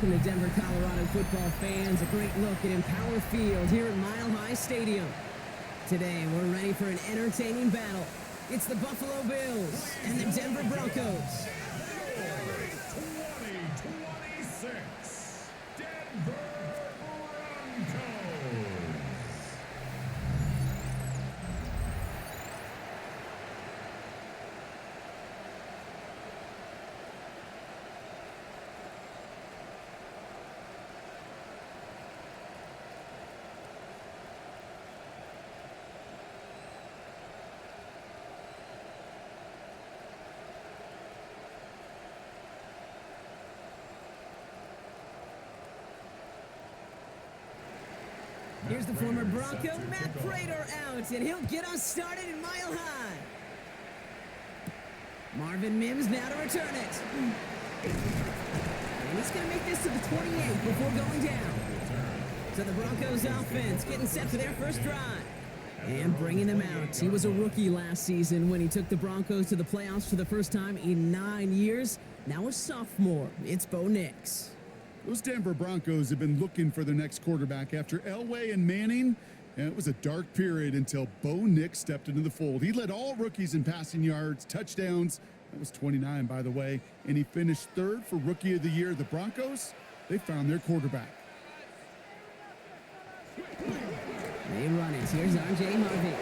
welcome to Denver, Colorado football fans. A great look at Empower Field here at Mile High Stadium. Today, we're ready for an entertaining battle. It's the Buffalo Bills and the Denver Broncos. 2026 Denver Broncos. Here's the former Bronco, Matt Prater out, and he'll get us started in Mile High. Marvin Mims now to return it. And he's going to make this to the 28 before going down. So the Broncos offense getting set for their first drive. And bringing them out. He was a rookie last season when he took the Broncos to the playoffs for the first time in 9 years. Now a sophomore. It's Bo Nix. Those Denver Broncos have been looking for their next quarterback after Elway and Manning, and it was a dark period until Bo Nix stepped into the fold. He led all rookies in passing yards, touchdowns. That was 29, by the way, and he finished third for Rookie of the Year. The Broncos, they found their quarterback. They run it. Here's R.J. Harvey.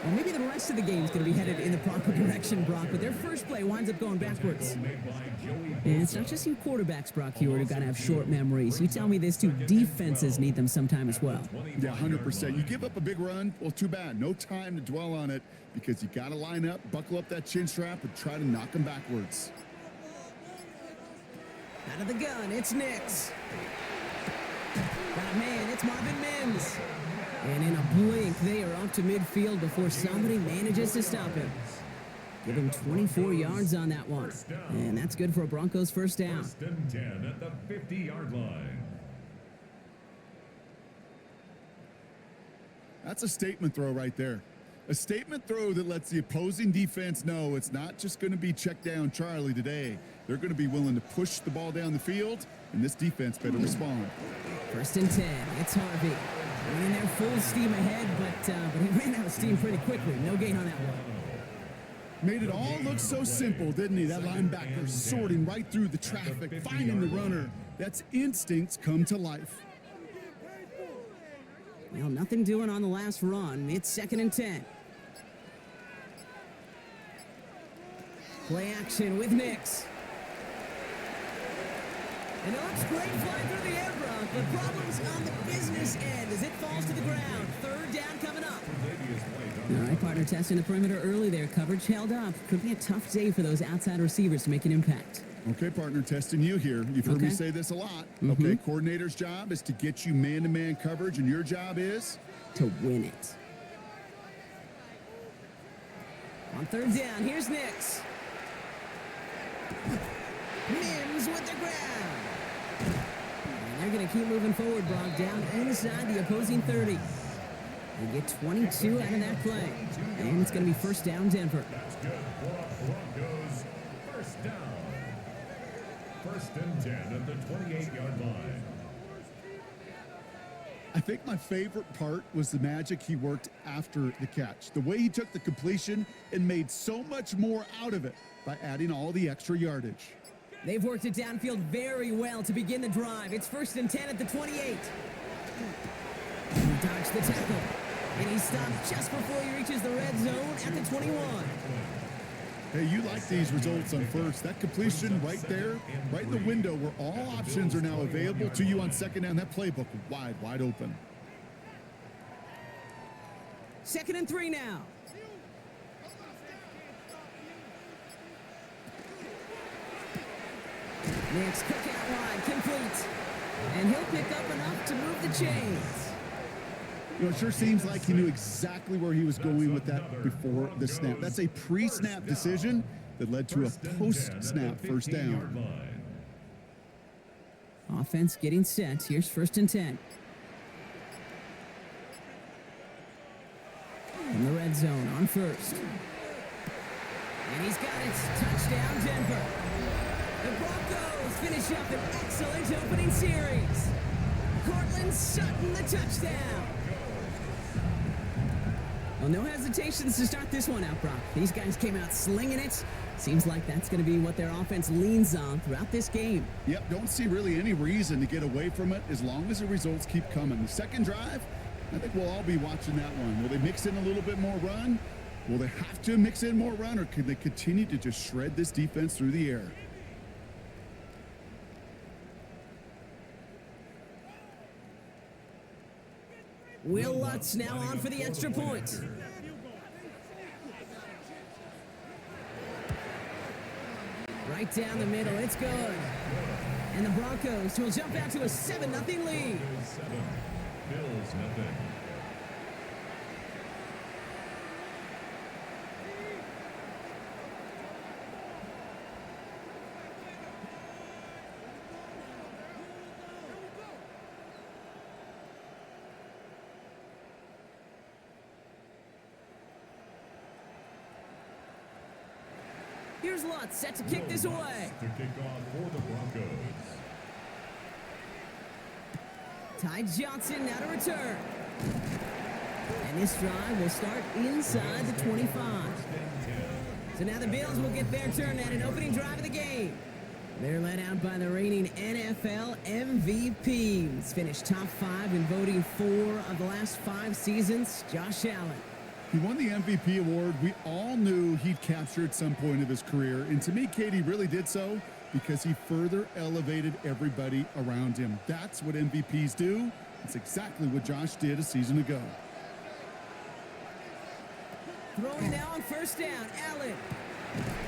Well, maybe the rest of the game is going to be headed in the proper direction, Brock, but their first play winds up going backwards. And it's not just you quarterbacks, Brock, here who got to have short memories. You tell me this too, defenses need them sometime as well. Yeah, 100%. You give up a big run, well, too bad. No time to dwell on it because you got to line up, buckle up that chin strap, and try to knock them backwards. Out of the gun, it's Nix. Got a man, it's Marvin Mims. And in a blink, they are up to midfield before somebody manages to stop him. Give him 24 yards on that one. And that's good for a Broncos first down. First and 10 at the 50-yard line. That's a statement throw right there. A statement throw that lets the opposing defense know it's not just going to be check down Charlie today. They're going to be willing to push the ball down the field, and this defense better respond. First and 10, it's Harvey. Running there full steam ahead, but he ran out of steam pretty quickly. No gain on that one. Made it all look so simple, didn't he? That linebacker sorting right through the traffic, finding the runner. That's instincts come to life. Well, nothing doing on the last run. It's second and 10. Play action with Nix. And it looks great flying through the air, Brock, but problems on the business end as it falls to the ground. Third down coming up. All right, partner testing the perimeter early there. Coverage held up. Could be a tough day for those outside receivers to make an impact. Okay, partner, testing you here. You've heard me say this a lot. Okay, coordinator's job is to get you man-to-man coverage, and your job is? To win it. On third down, here's Nix. Mims with the grab. And they're going to keep moving forward, Brock, down inside the opposing 30. They get 22 out of that play. And it's going to be first down, Denver. That's good for a Broncos first down. First and 10 at the 28-yard line. I think my favorite part was the magic he worked after the catch. The way he took the completion and made so much more out of it by adding all the extra yardage. They've worked it downfield very well to begin the drive. It's first and 10 at the 28. He dodged the tackle. And he stopped just before he reaches the red zone at the 21. Hey, you like these results on first. That completion right there, right in the window where all options are now available to you on second down. That playbook wide open. Second and 3 now. Nix cook out wide, complete. And he'll pick up enough to move the chains. You know, it sure seems like he knew exactly where he was going with that before the snap. That's a pre-snap decision that led to a post-snap first down. Offense getting set. Here's first and 10. In the red zone on first. And he's got it. Touchdown, Denver. The Broncos finish up an excellent opening series. Cortland Sutton, the touchdown. Well, no hesitations to start this one out, Brock. These guys came out slinging it. Seems like that's going to be what their offense leans on throughout this game. Yep, don't see really any reason to get away from it as long as the results keep coming. The second drive, I think we'll all be watching that one. Will they mix in a little bit more run? Will they have to mix in more run, or can they continue to just shred this defense through the air? Will Lutz now on for the extra point. Right down the middle, it's good. And the Broncos will jump out to a 7-0 lead. Bills nothing. Here's Lutz set to kick this away. To kick off for the Broncos. Ty Johnson now to return. And this drive will start inside the 25. So now the Bills will get their turn at an opening drive of the game. They're led out by the reigning NFL MVPs. Finished top 5 in voting 4 of the last 5 seasons, Josh Allen. He won the MVP award. We all knew he'd capture at some point of his career. And to me, Katie really did so because he further elevated everybody around him. That's what MVPs do. It's exactly what Josh did a season ago. Throwing now on first down, Allen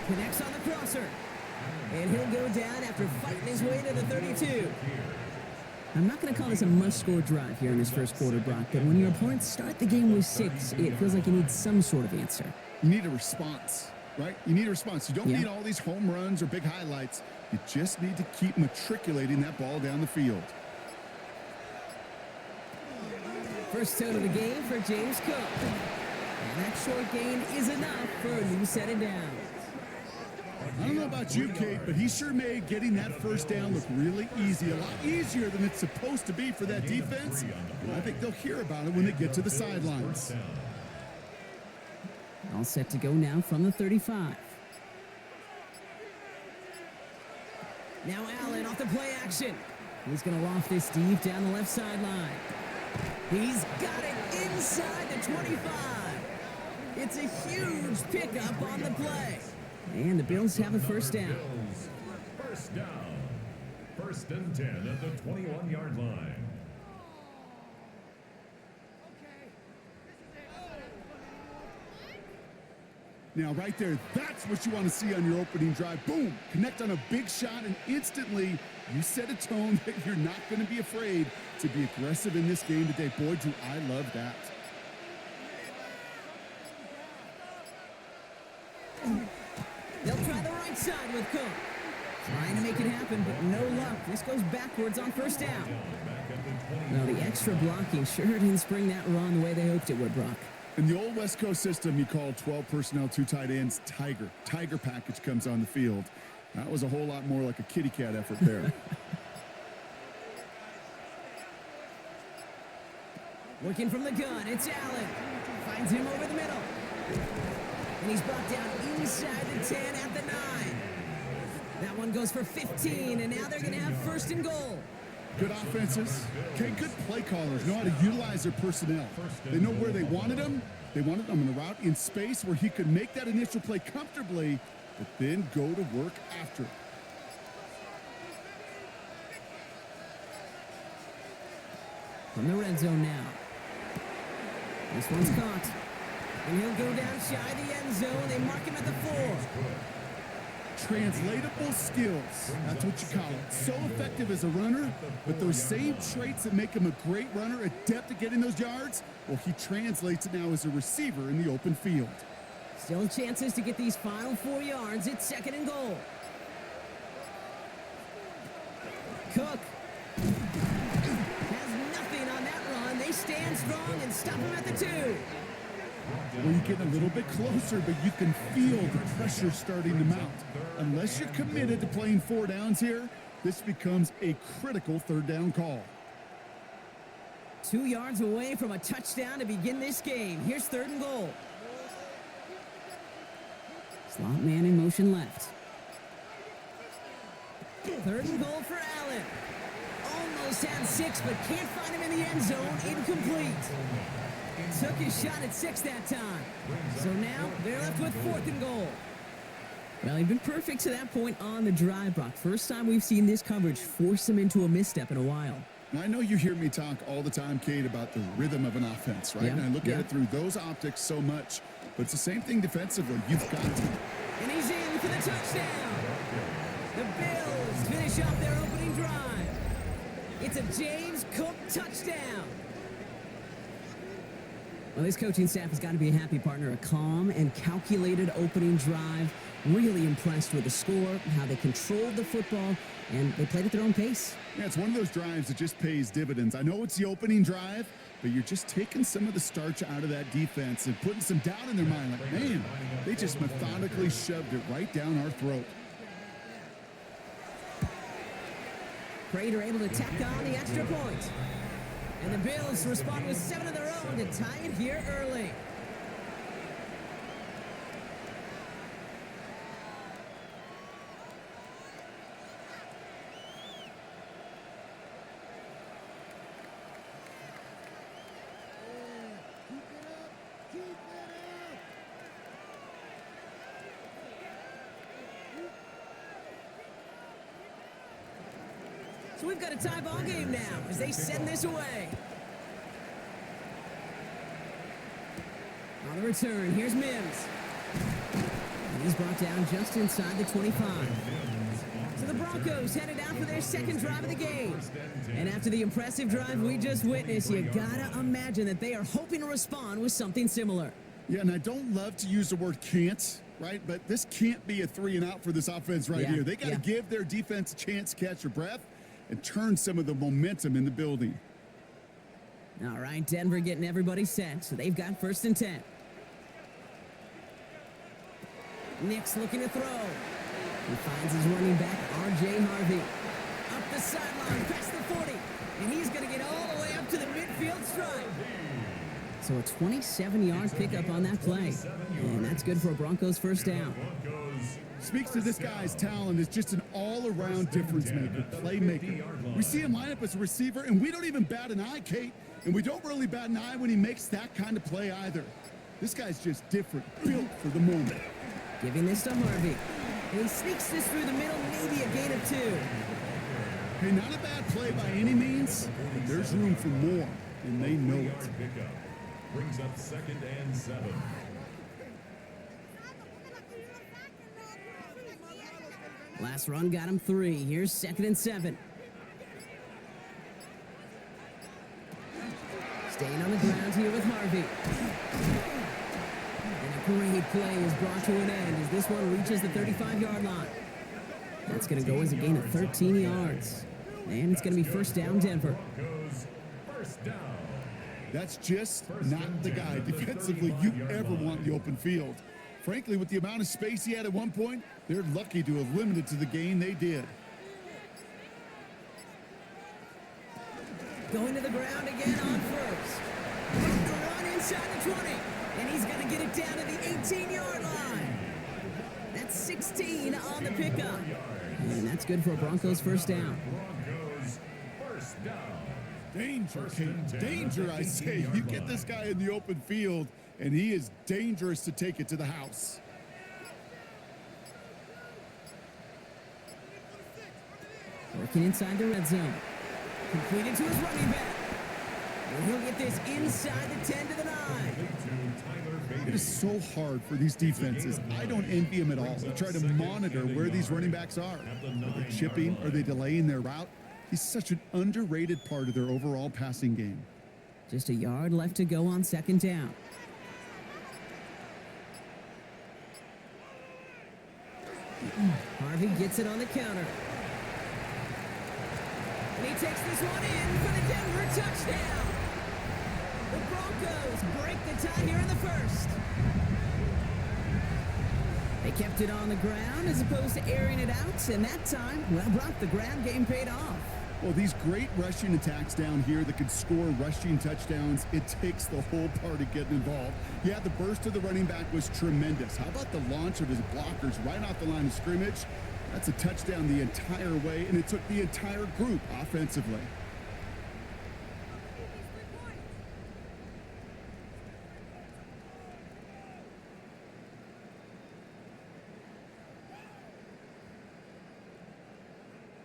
connects on the crosser. And he'll go down after fighting his way to the 32. I'm not going to call this a must-score drive here in this first quarter, Brock, but when your opponents start the game with 6, it feels like you need some sort of answer. You need a response, right? You need a response. You don't need all these home runs or big highlights. You just need to keep matriculating that ball down the field. First tone of the game for James Cook. And that short gain is enough for a new set of downs. I don't know about you, Kate, but he sure made getting that first down look really easy, a lot easier than it's supposed to be for that defense. And I think they'll hear about it when they get to the sidelines. All set to go now from the 35. Now Allen off the play action. He's going to loft this deep down the left sideline. He's got it inside the 25. It's a huge pickup on the play. And the Bills have a first down. First down. 1st and 10 at the 21-yard line. Now, right there, that's what you want to see on your opening drive. Boom! Connect on a big shot, and instantly you set a tone that you're not going to be afraid to be aggressive in this game today. Boy, do I love that. They'll try the right side with Cook. Trying to make it happen, but no luck. This goes backwards on first down. Well, the extra blocking sure didn't spring that run the way they hoped it would, Brock. In the old West Coast system, you called 12 personnel, 2 tight ends, Tiger. Tiger package comes on the field. That was a whole lot more like a kitty cat effort there. Working from the gun, it's Allen. Finds him over the middle. And he's brought down inside the 10 at the 9. That one goes for 15, and now they're going to have 1st and goal. Good offenses. Okay, good play callers know how to utilize their personnel. They know where they wanted him. They wanted him in a route in space where he could make that initial play comfortably, but then go to work after it. From the red zone now. This one's caught. And he'll go down shy of the end zone. They mark him at the 4. Translatable skills. That's what you call it. So effective as a runner, but those same traits that make him a great runner, adept at getting those yards, well, he translates it now as a receiver in the open field. Still chances to get these final 4 yards. It's 2nd and goal. Cook has nothing on that run. They stand strong and stop him at the 2. Well, you get a little bit closer, but you can feel the pressure starting to mount. Unless you're committed to playing 4 downs here, this becomes a critical 3rd down call. 2 yards away from a touchdown to begin this game. Here's 3rd and goal. Slot man in motion left. 3rd and goal for Allen. Almost had 6, but can't find him in the end zone. Incomplete. Took his shot at 6 that time. So now they're left with 4th and goal. Well, he'd been perfect to that point on the drive, Brock. First time we've seen this coverage force him into a misstep in a while. Now, I know you hear me talk all the time, Kate, about the rhythm of an offense, right? Yeah, And I look at it through those optics so much, but it's the same thing defensively. You've got to. And he's in for the touchdown. The Bills finish off their opening drive. It's a James Cook touchdown. Well, this coaching staff has got to be a happy partner. A calm and calculated opening drive. Really impressed with the score, how they controlled the football, and they played at their own pace. Yeah, it's one of those drives that just pays dividends. I know it's the opening drive, but you're just taking some of the starch out of that defense and putting some doubt in their mind. Like, man, they just methodically shoved it right down our throat. Prater able to tack on the extra point. And the Bills respond with 7 of their own to tie it here early. So we've got a tie ball game now as they send this away. On the return, here's Mims. And he's brought down just inside the 25. So the Broncos headed out for their 2nd drive of the game. And after the impressive drive we just witnessed, you gotta imagine that they are hoping to respond with something similar. Yeah, and I don't love to use the word can't, right? But this can't be a 3 and out for this offense right here. They got to give their defense a chance to catch their breath and turn some of the momentum in the building. All right, Denver getting everybody set, so they've got 1st and 10. Nick's looking to throw. He finds his running back, R.J. Harvey. Up the sideline, past the 40, and he's going to get all the way up to the midfield stripe. So a 27-yard pickup on that play, and that's good for a Broncos 1st down. Speaks to this guy's talent as just an all-around difference maker, playmaker. We see him line up as a receiver, and we don't even bat an eye, Kate, and we don't really bat an eye when he makes that kind of play either. This guy's just different, built for the moment. Giving this to Harvey, and he sneaks this through the middle, maybe a gain of 2. Hey, not a bad play by any means, but there's room for more, and they know it. Brings up 2nd and 7. Last run got him 3. Here's 2nd and 7. Staying on the ground here with Harvey. And a great play is brought to an end as this one reaches the 35-yard line. That's going to go as a gain of 13 yards. And it's going to be 1st down, Denver. First down. That's just not the guy defensively you ever want in the open field. Frankly, with the amount of space he had at one point, they're lucky to have limited to the gain they did. Going to the ground again on 1st. With the run inside the 20. And he's going to get it down to the 18-yard line. That's 16 on the pickup. And that's good for a Broncos 1st down. Broncos first down. Danger, Kate. Danger, I say. You get this guy in the open field, and he is dangerous to take it to the house. Working inside the red zone. Completed to his running back. And he'll get this inside the 10 to the 9. It is so hard for these defenses. I don't envy them at all. They try to monitor where these running backs are. Are they chipping? Are they delaying their route? He's such an underrated part of their overall passing game. Just a yard left to go on 2nd down. Harvey gets it on the counter. And he takes this one in for the Denver touchdown. The Broncos break the tie here in the first. They kept it on the ground as opposed to airing it out, and that time, well, Brock, the ground game paid off. Well, these great rushing attacks down here that can score rushing touchdowns, it takes the whole party getting involved. Yeah, the burst of the running back was tremendous. How about the launch of his blockers right off the line of scrimmage? That's a touchdown the entire way, and it took the entire group offensively.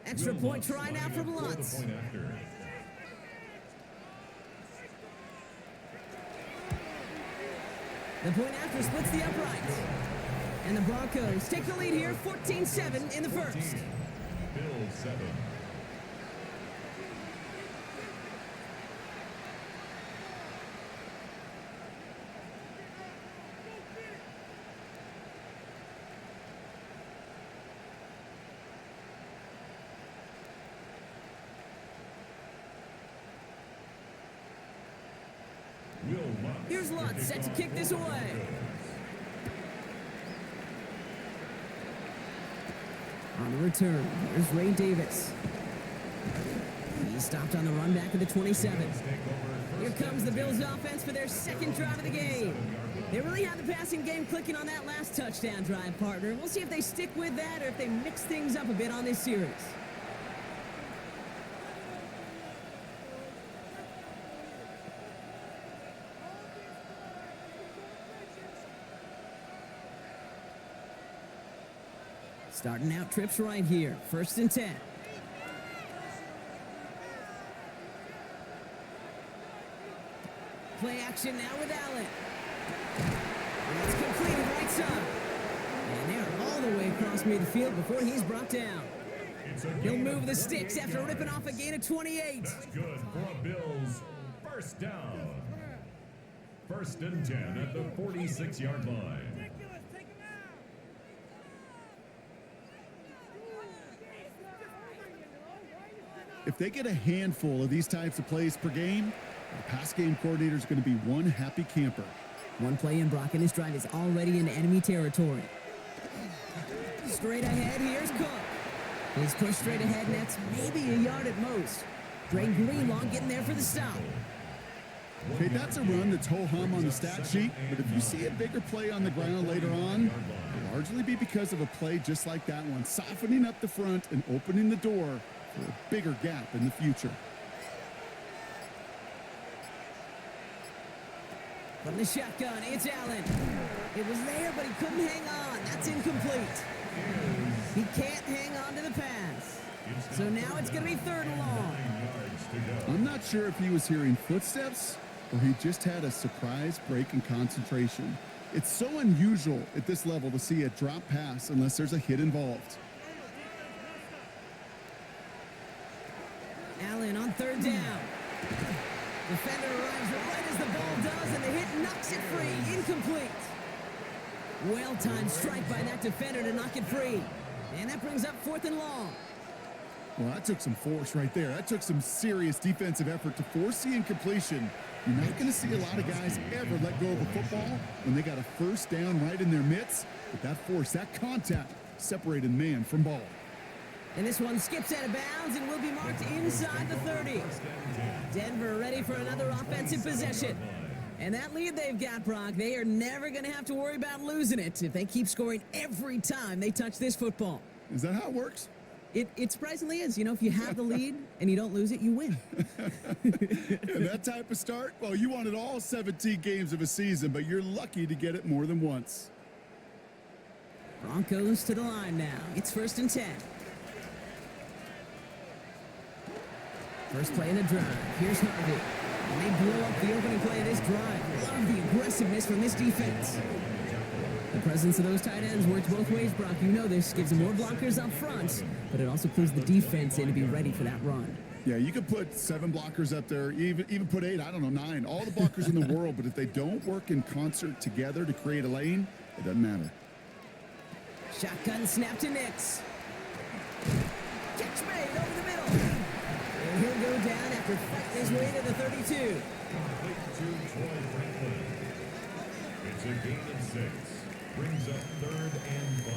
Extra point try now from Lutz. The point after splits the uprights. And the Broncos take the lead here, 14-7 in the first. Bills 7. Here's Lutz set to kick this away. On the return, here's Ray Davis. He's stopped on the run back of the 27. Here comes the Bills offense for their second drive of the game. They really had the passing game clicking on that last touchdown drive, partner. We'll see if they stick with that or if they mix things up a bit on this series. Starting out trips right here. 1st and 10. Play action now with Allen. And it's completed right side. And they're all the way across midfield before he's brought down. He'll move the sticks after ripping off a gain of 28. That's good for a Bills first down. 1st and 10 at the 46-yard line. If they get a handful of these types of plays per game, the pass game coordinator is going to be one happy camper. One play in Brock, and this drive is already in enemy territory. Straight ahead, here's Cook. He's pushed straight ahead, and that's maybe a yard at most. Dre Greenlaw getting there for the stop. Okay, that's a run that's ho-hum on the stat sheet, but if you see a bigger play on the ground later on, it'll largely be because of a play just like that one, softening up the front and opening the door for a bigger gap in the future. From the shotgun, it's Allen. It was there, but he couldn't hang on. That's incomplete. He can't hang on to the pass. So now it's going to be 3rd and long. I'm not sure if he was hearing footsteps or he just had a surprise break in concentration. It's so unusual at this level to see a drop pass unless there's a hit involved. Allen on 3rd down. Defender arrives right as the ball does, and the hit knocks it free. Incomplete. Well-timed strike by that defender to knock it free. And that brings up 4th and long. Well, that took some force right there. That took some serious defensive effort to force the incompletion. You're not going to see a lot of guys ever let go of a football when they got a 1st down right in their midst. But that force, that contact, separated man from ball. And this one skips out of bounds and will be marked inside the 30. Denver ready for another offensive possession. And that lead they've got, Brock, they are never going to have to worry about losing it if they keep scoring every time they touch this football. Is that how it works? It surprisingly is. You know, if you have the lead and you don't lose it, you win. And that type of start, well, you wanted all 17 games of a season, but you're lucky to get it more than once. Broncos to the line now. It's 1st and 10. First play in the drive. Here's Harvey. And they blow up the opening play of this drive. Love the aggressiveness from this defense. The presence of those tight ends works both ways, Brock. You know this. Gives them more blockers up front, but it also clues the defense in to be ready for that run. Yeah, you could put 7 blockers up there, even put 8, I don't know, 9. All the blockers in the world, but if they don't work in concert together to create a lane, it doesn't matter. Shotgun snap to Nix. Catch made over the middle. And he'll go down after after fighting his way to the 32. Complete to Troy Franklin. It's a gain of 6. Brings up 3rd and 5.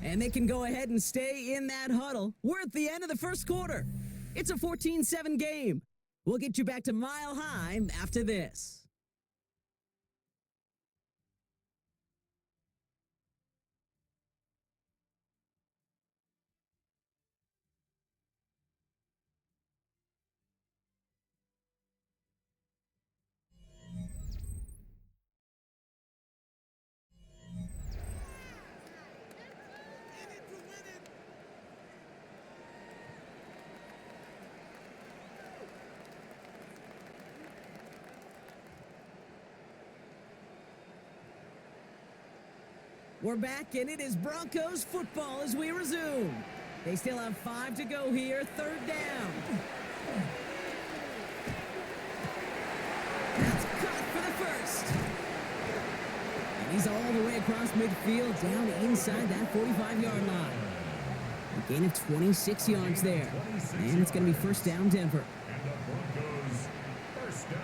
And they can go ahead and stay in that huddle. We're at the end of the first quarter. It's a 14-7 game. We'll get you back to Mile High after this. We're back, and it is Broncos football as we resume. They still have 5 to go here, 3rd down. That's caught for the first. And he's all the way across midfield, down inside that 45-yard line. A gain of 26 yards there. And it's going to be 1st down, Denver. And the Broncos, 1st down.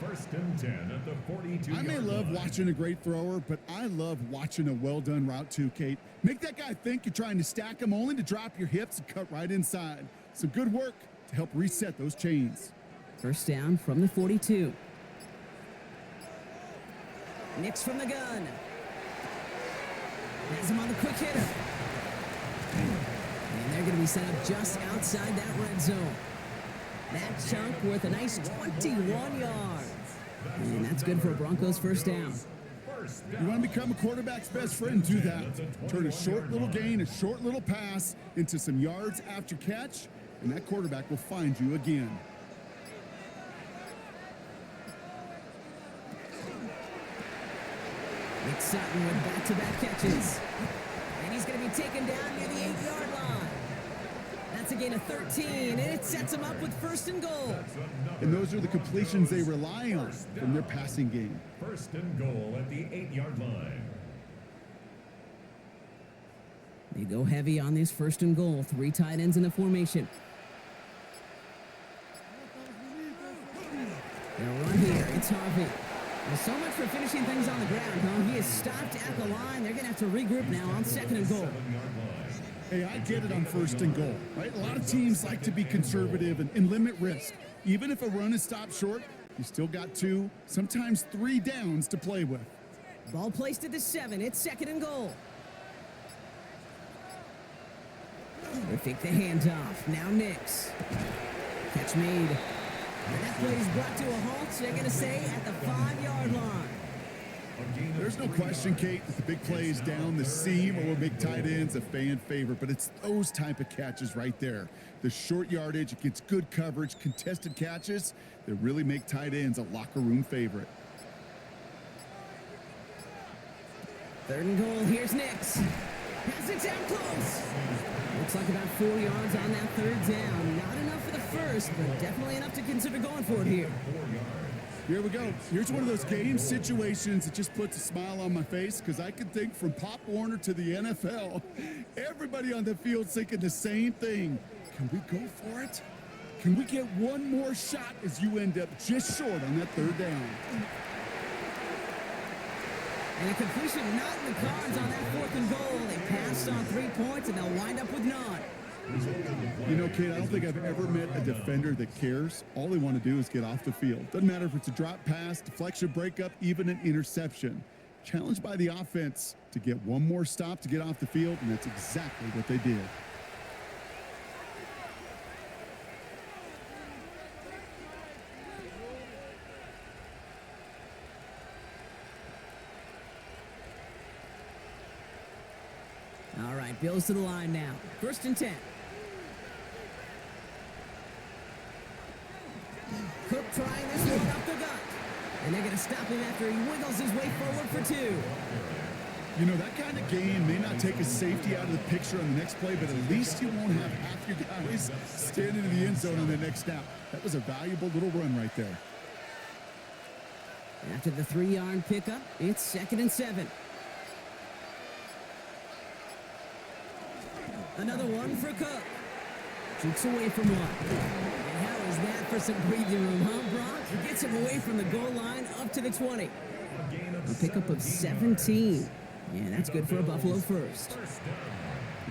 1st and 10 at the 42-yard line. I may love watching a great thrower, but I love watching a well-done route too, Kate. Make that guy think you're trying to stack him only to drop your hips and cut right inside. Some good work to help reset those chains. 1st down from the 42. Nix from the gun. Has him on the quick hitter. And they're going to be set up just outside that red zone. That chunk worth a nice 21 yards. And that's good for a Broncos 1st down. You want to become a quarterback's best friend, do that. Turn a short little gain, a short little pass into some yards after catch, and that quarterback will find you again. Nick Sutton with back-to-back catches. And he's going to be taken down near the 8-yard line. That's a gain of 13, and it sets him up with 1st and goal. And those are the completions they rely on from their passing game. 1st and goal at the 8-yard line. They go heavy on this 1st and goal. 3 tight ends in the formation. They'll run here. It's Harvey. Well, so much for finishing things on the ground, huh? He is stopped at the line. They're going to have to regroup now on 2nd and goal. Hey, I get it on 1st and goal, right? A lot of teams like to be conservative and limit risk. Even if a run is stopped short, you still got 2, sometimes 3 downs to play with. Ball placed at the 7. It's 2nd and goal. They fake the handoff. Now Nix. Catch made. And that play is brought to a halt, so they're going to say at the 5-yard line. There's no question, Kate, that the big plays down the seam or will make tight ends a fan favorite, but it's those type of catches right there. The short yardage against good coverage, contested catches that really make tight ends a locker room favorite. 3rd and goal. Here's Nix. Has it down close. Looks like about 4 yards on that 3rd down. Not enough for the first, but definitely enough to consider going for it here. Here we go. Here's one of those game situations that just puts a smile on my face because I can think from Pop Warner to the NFL. Everybody on the field thinking the same thing. Can we go for it? Can we get one more shot as you end up just short on that 3rd down? And a completion not in the cards on that 4th and goal. They passed on 3 points, and they'll wind up with none. You know, Kate, I don't think I've ever met a defender that cares. All they want to do is get off the field. Doesn't matter if it's a drop pass, deflection, breakup, even an interception. Challenged by the offense to get one more stop to get off the field, and that's exactly what they did. All right, Bills to the line now. 1st and 10. Cook trying this one up the gut. And they're going to stop him after he wiggles his way forward for 2. You know, that kind of game may not take a safety out of the picture on the next play, but at least you won't have half your guys standing in the end zone on the next snap. That was a valuable little run right there. After the 3-yard pickup, it's 2nd and 7. Another one for Cook. Shoots away from one. And how is that for some breathing room, huh, Brock? He gets him away from the goal line up to the 20. A pickup of 17. Yeah, that's good for a Buffalo first.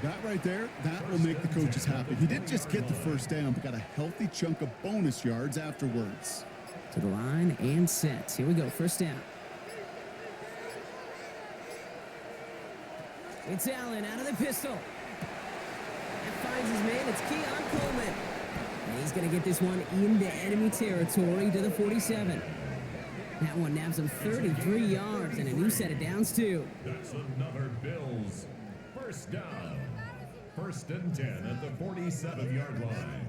That right there, that will make the coaches happy. He didn't just get the first down, but got a healthy chunk of bonus yards afterwards. To the line and set. Here we go, first down. It's Allen out of the pistol. That finds his man. It's Keon Coleman. And he's going to get this one into enemy territory to the 47. That one nabs him 33 yards and a new set of downs, too. That's another Bills first down. First and 10 at the 47-yard line.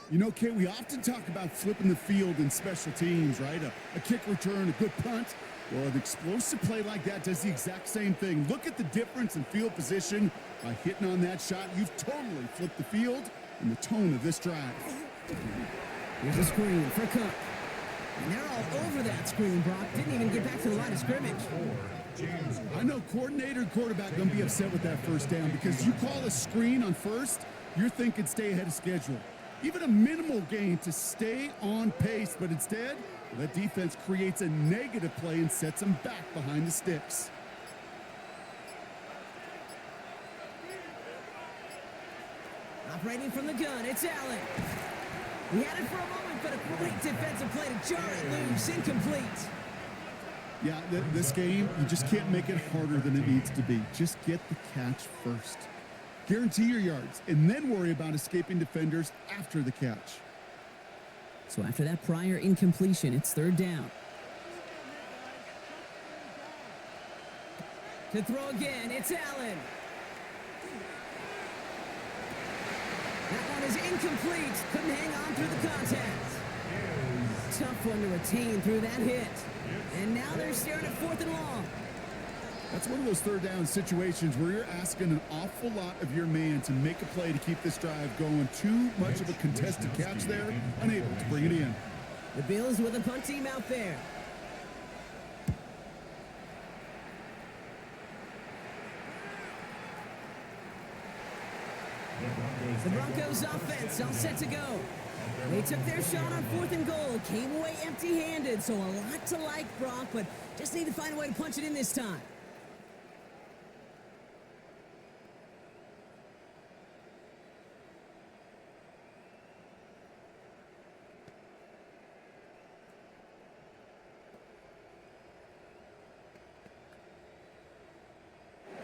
You know, Kay, we often talk about flipping the field in special teams, right? A kick return, a good punt. Well, an explosive play like that does the exact same thing. Look at the difference in field position. By hitting on that shot, you've totally flipped the field and the tone of this drive. Here's a screen for Cook. And they're all over that screen, Brock. Didn't even get back to the line of scrimmage. I know coordinator and quarterback going to be upset with that first down because you call a screen on first, you're thinking stay ahead of schedule. Even a minimal gain to stay on pace, but instead, that defense creates a negative play and sets them back behind the sticks. Operating from the gun, it's Allen. He had it for a moment, but a great defensive play to jar it loose, incomplete. Yeah, this game, you just can't make it harder than it needs to be. Just get the catch first. Guarantee your yards, and then worry about escaping defenders after the catch. So after that prior incompletion, it's third down. To throw again, it's Allen. That one is incomplete. Couldn't hang on through the contact. Tough one to retain through that hit. And now they're staring at fourth and long. That's one of those third down situations where you're asking an awful lot of your man to make a play to keep this drive going. Too much of a contested catch there, unable to bring it in. The Bills with a punt team out there. The Broncos offense all set to go. They took their shot on fourth and goal, came away empty-handed, so a lot to like, Brock, but just need to find a way to punch it in this time.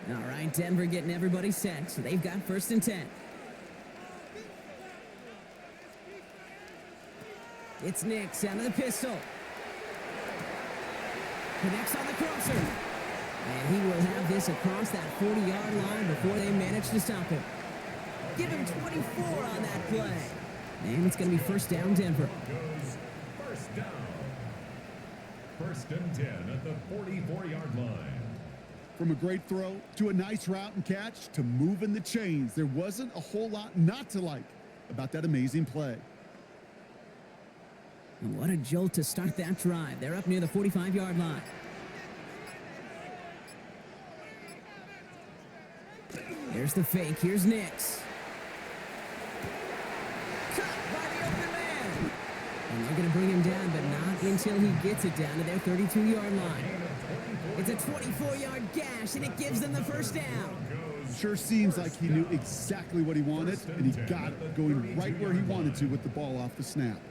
All right, Denver getting everybody set, so they've got first and 10. It's Nix out of the pistol. Connects on the crosser. And he will have this across that 40-yard line before they manage to stop him. Give him 24 on that play. And it's going to be first down, Denver. First down. First and 10 at the 44-yard line. From a great throw to a nice route and catch to moving the chains, there wasn't a whole lot not to like about that amazing play. And what a jolt to start that drive. They're up near the 45-yard line. There's the fake. Here's Nix. Cut by the open man. And they're going to bring him down, but not until he gets it down to their 32-yard line. It's a 24-yard gash, and it gives them the first down. Sure seems like he knew exactly what he wanted, and he got it going right where he wanted to with the ball off the snap.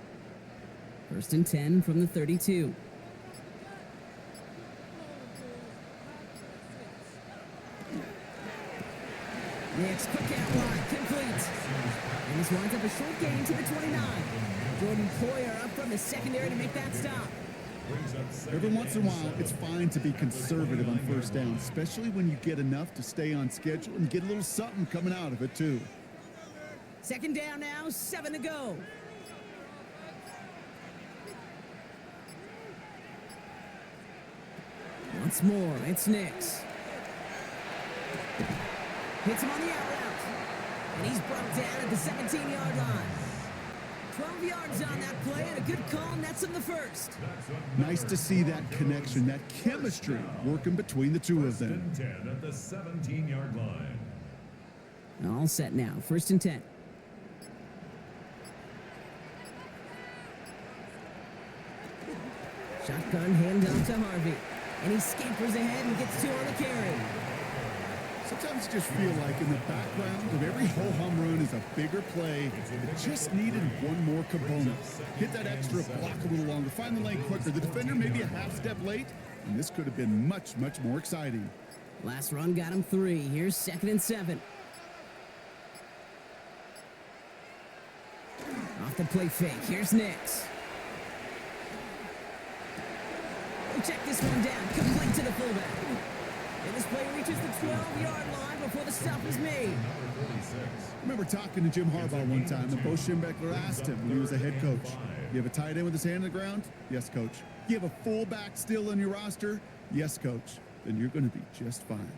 First and 10 from the 32. Nix, quick out wide, complete. And this winds up a short gain to the 29. Jordan Poyer up from the secondary to make that stop. Every once in a while, it's fine to be conservative on first down, especially when you get enough to stay on schedule and get a little something coming out of it, too. Second down now, 7 to go. Once more, it's Nix. Hits him on the out route. And he's brought down at the 17-yard line. 12 yards on that play, and a good call nets him the first. Nice to see that connection, that chemistry working between the two of them. First and 10 at the 17-yard line. All set now, first and 10. Shotgun handoff to Harvey. And he scampers ahead and gets 2 on the carry. Sometimes you just feel like in the background of every ho-hum run is a bigger play that just needed one more component. Hit that extra block a little longer, find the lane quicker. The defender maybe a half step late, and this could have been much, much more exciting. Last run got him 3. Here's 2nd and 7. Off the play fake. Here's Nix. Check this one down. Complete to the fullback. And this play reaches the 12-yard line before the stop is made. I remember talking to Jim Harbaugh one time, and Bo Schembechler asked him when he was a head coach, you have a tight end with his hand on the ground? Yes, coach. You have a fullback still on your roster? Yes, coach. Then you're going to be just fine.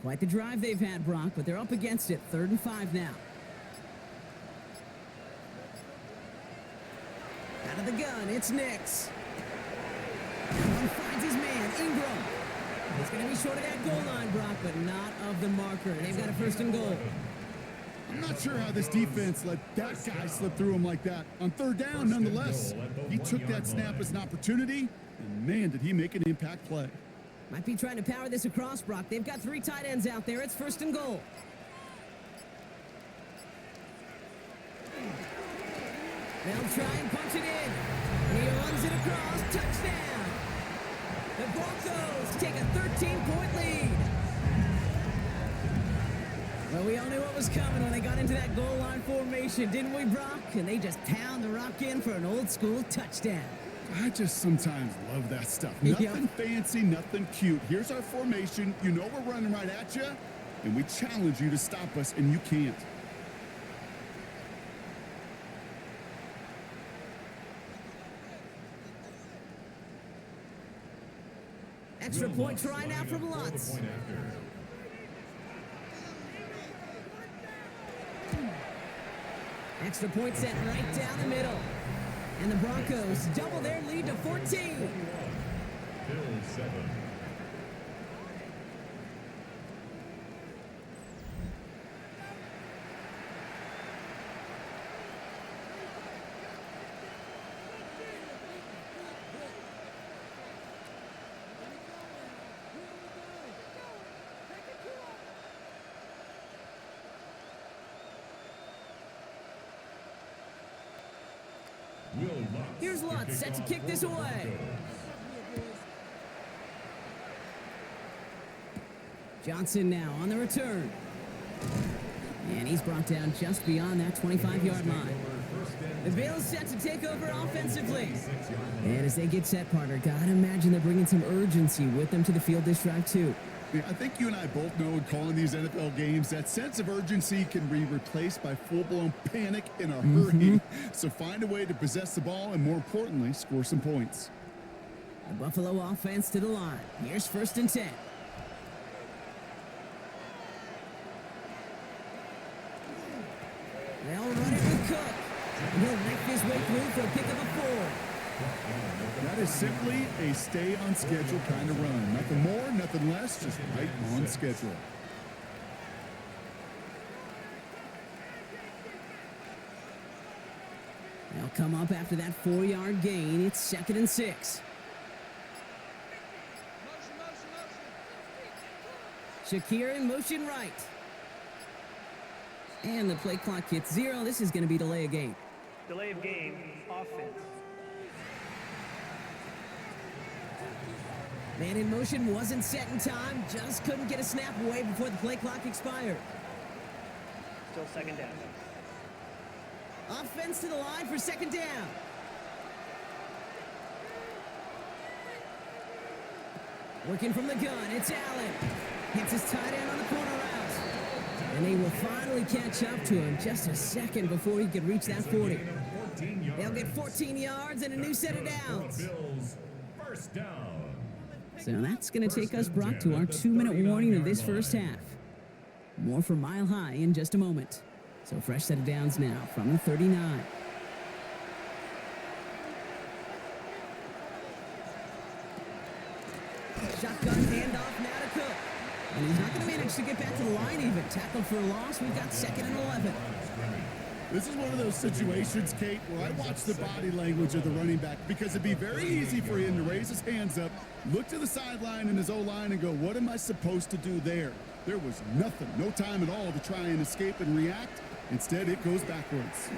Quite the drive they've had, Brock, but they're up against it. 3rd and 5 now. Out of the gun, it's Nix. One finds his man, Ingram. He's going to be short of that goal line, Brock, but not of the marker. They've got a 1st and goal. I'm not sure how this defense let that guy slip through him like that. On 3rd down, nonetheless, he took that snap as an opportunity, and man, did he make an impact play. Might be trying to power this across, Brock. They've got 3 tight ends out there. It's 1st and goal. They'll try and punch it in. He runs it across. Touchdown. The Broncos take a 13-point lead. Well, we all knew what was coming when they got into that goal line formation, didn't we, Brock? And they just pound the rock in for an old-school touchdown. I just sometimes love that stuff. Nothing fancy, nothing cute. Here's our formation. You know we're running right at you, and we challenge you to stop us, and you can't. Extra point try now from Lutz. Extra point set right down the middle. And the Broncos double their lead to 14. Bill 7. Here's Lutz set to kick this away. Johnson now on the return. And he's brought down just beyond that 25-yard line. The Bills set to take over offensively. And as they get set, partner, gotta imagine they're bringing some urgency with them to the field this drive, too. Yeah, I think you and I both know in calling these NFL games that sense of urgency can be replaced by full-blown panic in a hurry. So find a way to possess the ball and, more importantly, score some points. The Buffalo offense to the line. Here's 1st and 10. They'll run it with Cook. And he'll make his way through for a pick of a 4. That is simply a stay-on-schedule kind of run. Nothing more, nothing less, just right on schedule. They'll come up after that 4-yard gain. It's 2nd and 6. Shakir in motion right. And the play clock hits 0. This is going to be delay of game. Delay of game, offense. Man in motion wasn't set in time. Just couldn't get a snap away before the play clock expired. Still 2nd down. Offense to the line for 2nd down. Working from the gun, it's Allen. Hits his tight end on the corner route. And they will finally catch up to him just a second before he could reach that 40. They'll get 14 yards and a new set of downs. First down. So that's going to take us, Brock, to our 2-minute warning of this first half. More from Mile High in just a moment. So fresh set of downs now from the 39. Shotgun handoff now to Cook. And he's not going to manage to get back to the line even. Tackle for a loss. We've got 2nd and 11. This is one of those situations, Kate, where I watch the body language of the running back because it'd be very easy for him to raise his hands up, look to the sideline in his O-line and go, what am I supposed to do there? There was nothing, no time at all to try and escape and react. Instead, it goes backwards.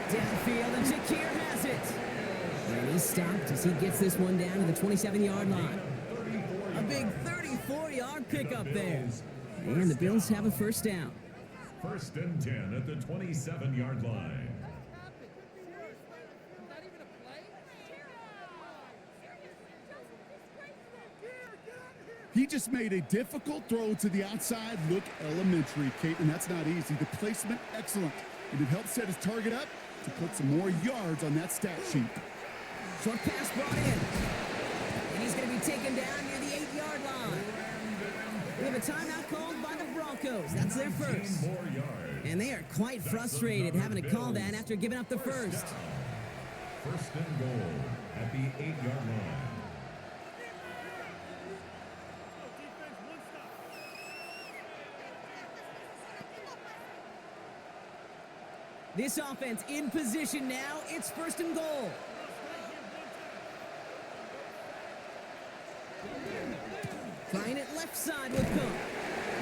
Downfield, and Shakir has it. And he's stopped as he gets this one down to the 27-yard line. A big 34-yard pickup there. And the Bills have a first down. First and 10 at the 27-yard line. He just made a difficult throw to the outside. Look elementary, Kate, and that's not easy. The placement, excellent. And it helped set his target up to put some more yards on that stat sheet. Short pass brought in. And he's going to be taken down near the 8-yard line. We have a timeout called by the Broncos. That's their first. And they are quite frustrated having to call that after giving up the first. First and goal at the 8-yard line. This offense in position now. It's first and goal. Trying it left side with Cook.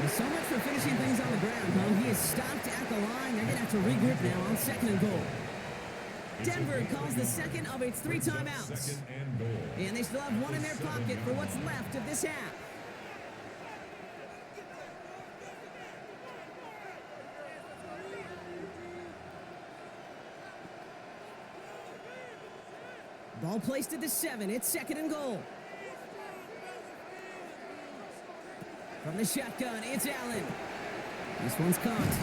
And so much for finishing things on the ground, huh? He is stopped at the line. They're going to have to regroup now on second and goal. Denver calls the second of its 3 timeouts. And they still have one in their pocket for what's left of this half. Ball placed at the 7. It's second and goal. From the shotgun, it's Allen. This one's caught.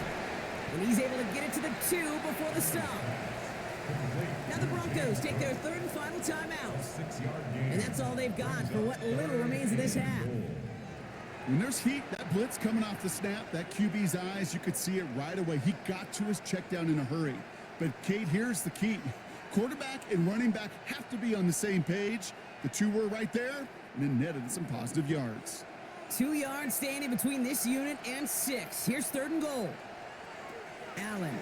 And he's able to get it to the 2 before the stop. Now the Broncos take their 3rd and final timeout. And that's all they've got for what little remains of this half. When there's heat, that blitz coming off the snap, that QB's eyes, you could see it right away. He got to his check down in a hurry. But, Kate, here's the key. Quarterback and running back have to be on the same page. The 2 were right there, and it netted some positive yards. 2 yards standing between this unit and 6. Here's 3rd and goal. Allen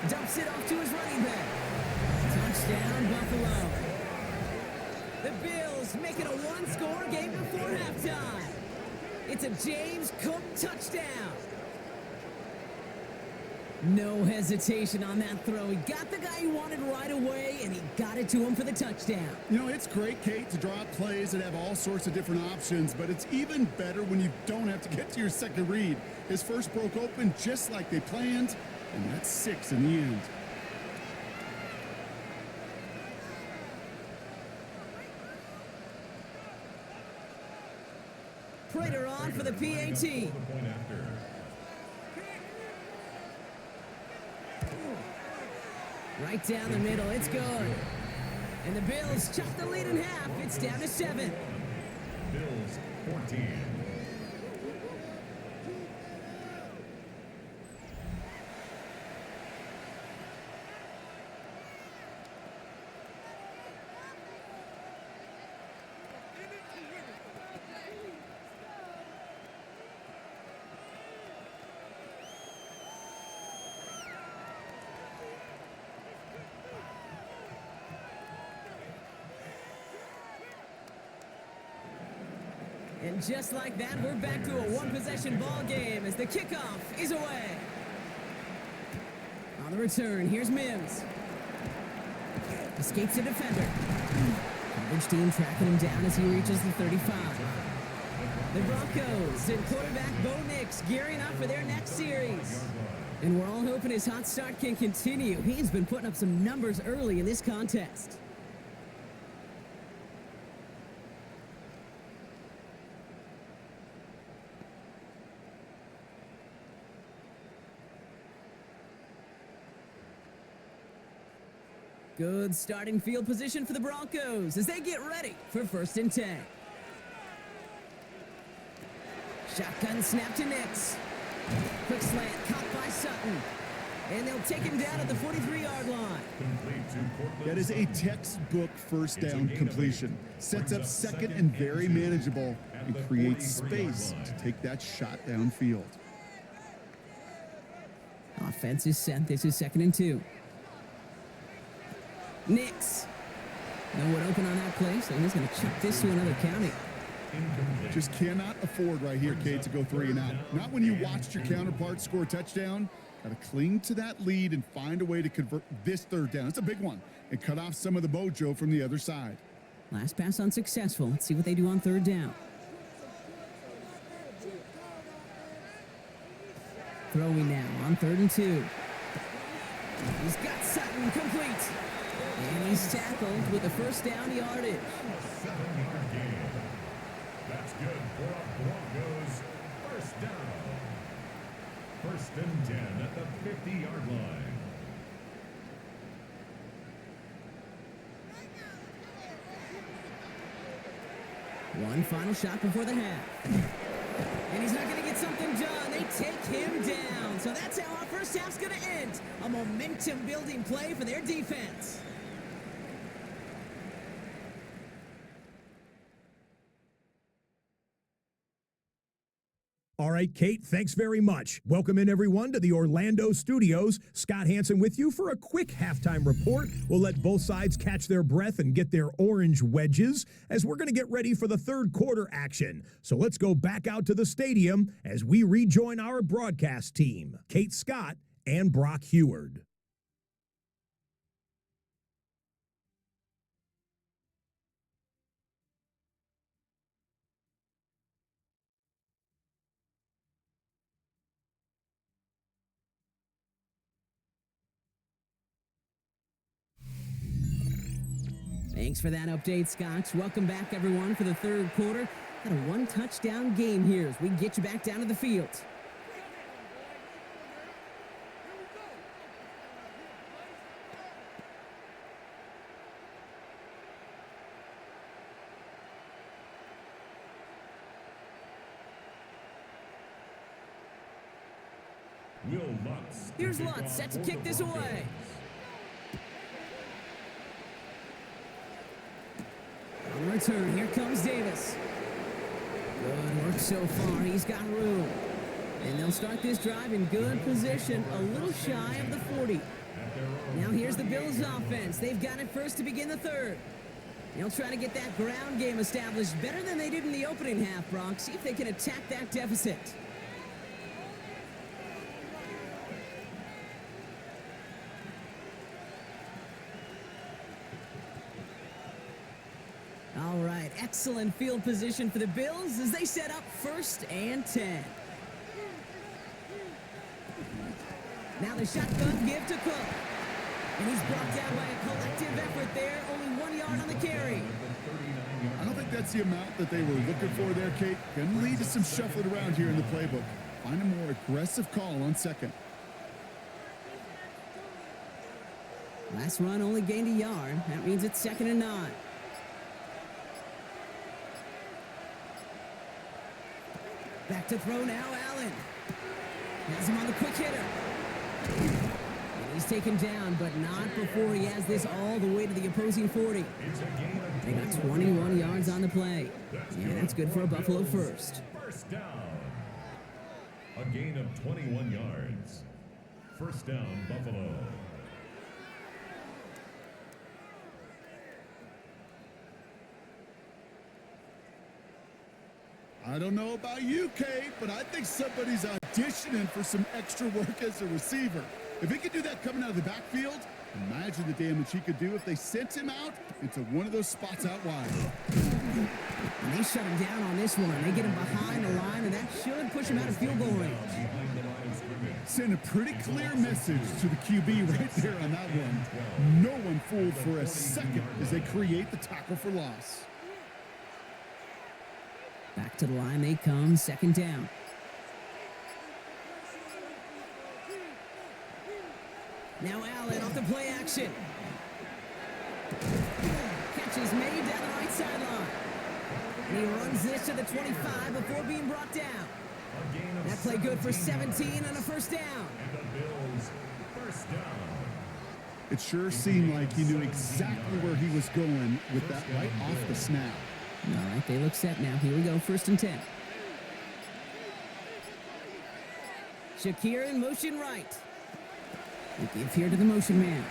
dumps it off to his running back. Touchdown, Buffalo. The Bills make it a 1-score game before halftime. It's a James Cook touchdown. No hesitation on that throw. He got the guy he wanted right away, and he got it to him for the touchdown. You know, it's great, Kate, to draw up plays that have all sorts of different options, but it's even better when you don't have to get to your second read. His first broke open just like they planned, and that's 6 in the end. Prater on for the PAT. Right down the middle, it's good. And the Bills chop the lead in half. It's down to 7. Bills 14. And just like that, we're back to a one-possession ball game as the kickoff is away. On the return, here's Mims. Escapes a defender. Coverage team tracking him down as he reaches the 35. The Broncos and quarterback Bo Nix gearing up for their next series. And we're all hoping his hot start can continue. He's been putting up some numbers early in this contest. Good starting field position for the Broncos as they get ready for 1st and 10. Shotgun snap to Nix. Quick slant caught by Sutton. And they'll take him down at the 43-yard line. That is a textbook first down completion. Sets up second and very manageable and creates space to take that shot downfield. Offense is set. This is 2nd and 2. Nix. No one open on that play, so he's going to chuck this to another county. Just cannot afford right here, Kate, to go 3 and out. Not when you watched your counterpart score a touchdown. Got to cling to that lead and find a way to convert this 3rd down. It's a big one. And cut off some of the mojo from the other side. Last pass unsuccessful. Let's see what they do on 3rd down. Throwing now on 3rd and 2. He's got Sutton complete. And he's tackled with a 1st down yardage. 7-yard gain. That's good for a Broncos 1st down. 1st and 10 at the 50-yard line. One final shot before the half. And he's not going to get something done. They take him down. So that's how our first half's going to end. A momentum-building play for their defense. All right, Kate, thanks very much. Welcome in, everyone, to the Orlando studios. Scott Hansen with you for a quick halftime report. We'll let both sides catch their breath and get their orange wedges as we're going to get ready for the 3rd quarter action. So let's go back out to the stadium as we rejoin our broadcast team, Kate Scott and Brock Heward. Thanks for that update, Scott. Welcome back, everyone, for the 3rd quarter. Got a 1-touchdown game here as we get you back down to the field. Will Lutz. Here's Lutz set to kick this away. On return, here comes Davis. Good work so far. He's got room. And they'll start this drive in good position, a little shy of the 40. Now here's the Bills offense. They've got it first to begin the 3rd. They'll try to get that ground game established better than they did in the opening half, Brock. See if they can attack that deficit. All right, excellent field position for the Bills as they set up 1st and 10. Now the shotgun give to Cook. And he's brought down by a collective effort there. Only 1 yard on the carry. I don't think that's the amount that they were looking for there, Kate. Going to lead to some shuffling around here in the playbook. Find a more aggressive call on 2nd. Last run only gained a yard. That means it's 2nd and 9. Back to throw now, Allen. Has him on the quick hitter. And he's taken down, but not before he has this all the way to the opposing 40. They got 21 yards on the play. Yeah, that's good for a Buffalo 1st. 1st down. A gain of 21 yards. 1st down, Buffalo. I don't know about you, Kate, but I think somebody's auditioning for some extra work as a receiver. If he could do that coming out of the backfield, imagine the damage he could do if they sent him out into one of those spots out wide. And they shut him down on this one. They get him behind the line, and that should push him out of field goal range. Send a pretty clear message to the QB right there on that one. No one fooled for a second as they create the tackle for loss. Back to the line they come, 2nd down. Now Allen off the play action. Catch is made down the right sideline. And he runs this to the 25 before being brought down. That play good for 17 and a 1st down. And the Bills 1st down. It sure seemed like he knew exactly where he was going with that right off the snap. All right, they look set now. Here we go, 1st and 10. Shakir in motion right. They give here to the motion man.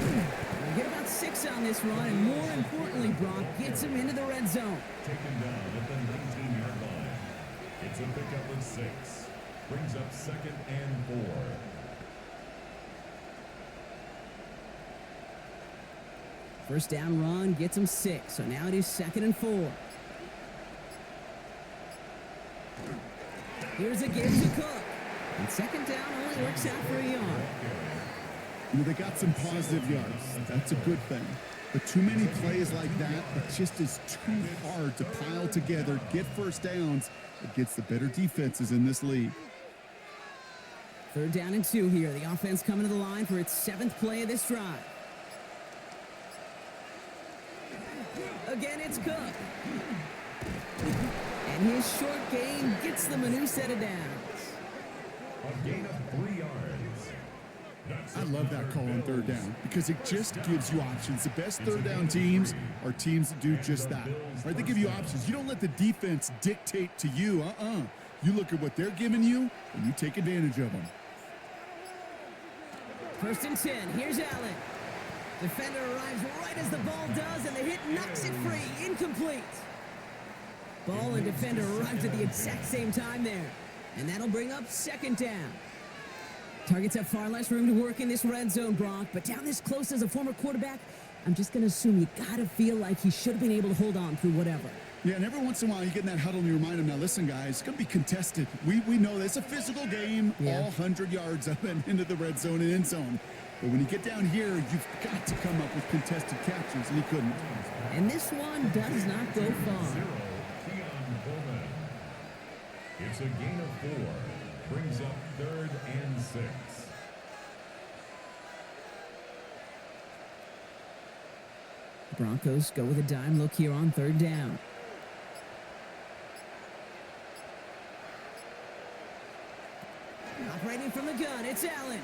They'll get about 6 on this run, and more importantly, Brock gets him into the red zone. Taken down at the 19-yard line. It's a pickup of 6. Brings up 2nd and 4. First down run gets him 6, so now it is 2nd and 4. Here's a give to Cook. And 2nd down only works out for a yard. You know, they got some positive yards. That's a good thing. But too many plays like that, it just is too hard to pile together, get first downs against the better defenses in this league. 3rd down and 2 here. The offense coming to the line for its 7th play of this drive. Again, it's Cook. And his short gain gets them a new set of downs. A gain of 3 yards. I love that call on 3rd down because it just gives you options. The best 3rd down teams are teams that do just that. Right? They give you options. You don't let the defense dictate to you. You look at what they're giving you, and you take advantage of them. 1st and 10. Here's Allen. Defender arrives right as the ball does, and the hit knocks it free. Incomplete. Ball and defender arrived at the exact same time there. And that'll bring up 2nd down. Targets have far less room to work in this red zone, Brock, but down this close as a former quarterback, I'm just going to assume you got to feel like he should have been able to hold on through whatever. Yeah, and every once in a while you get in that huddle and you remind him, now listen, guys, it's going to be contested. We know this. It's a physical game, all 100 yards up and into the red zone and end zone. But when you get down here, you've got to come up with contested captures, and he couldn't. And this one does not go far. It's a gain of 4. Brings up 3rd and 6. Broncos go with a dime look here on 3rd down. Operating from the gun, it's Allen.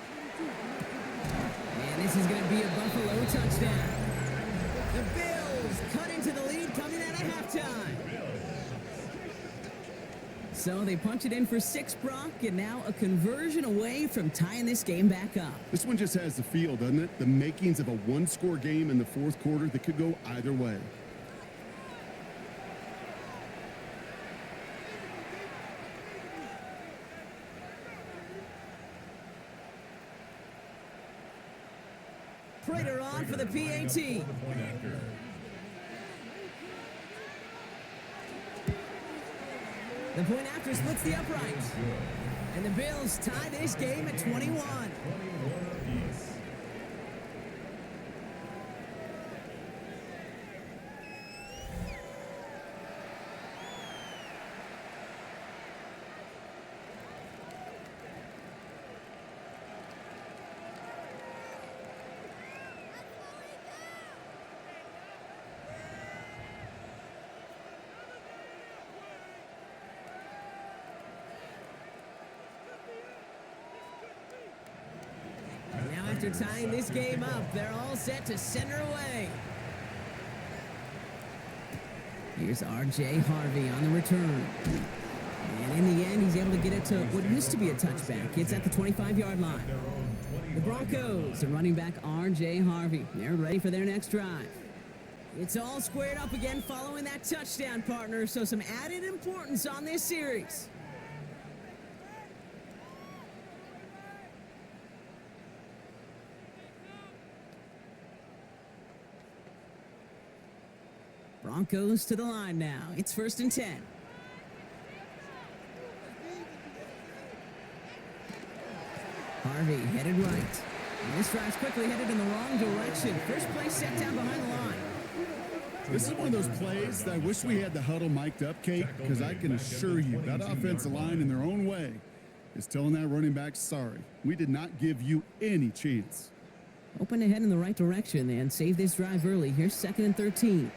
And this is going to be a Buffalo touchdown. The Bills cut into the lead coming out of halftime. So they punch it in for 6, Brock, and now a conversion away from tying this game back up. This one just has the feel, doesn't it? The makings of a one-score game in the 4th quarter that could go either way. Prater on for the PAT. The point after splits the uprights. And the Bills tie this game at 21. After tying this game up, they're all set to send her away. Here's R.J. Harvey on the return. And in the end, he's able to get it to what used to be a touchback. It's at the 25-yard line. The Broncos and running back R.J. Harvey, they're ready for their next drive. It's all squared up again following that touchdown, partner, so some added importance on this series. Broncos to the line now. It's 1st and 10. Harvey headed right. And this drive's quickly headed in the wrong direction. First play set down behind the line. This is one of those plays that I wish we had the huddle mic'd up, Kate, because I can assure you that offensive line in their own way is telling that running back, sorry, we did not give you any chance. Open to head in the right direction and save this drive early. Here's 2nd and 13.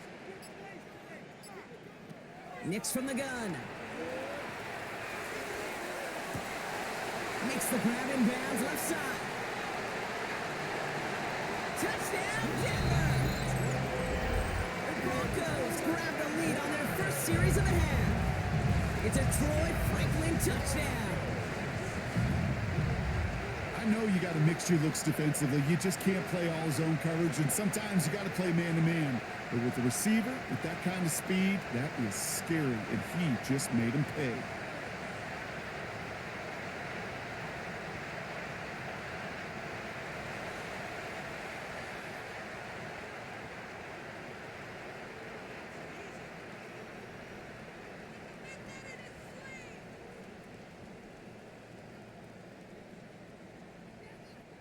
Nix from the gun. Makes the grab in bounds left side. Touchdown, Denver! The Broncos grab the lead on their first series of the half. It's a Troy Franklin touchdown. I I know you got to mix your looks defensively. You just can't play all zone coverage, and sometimes you got to play man-to-man. But with the receiver, with that kind of speed, that is scary, and he just made him pay.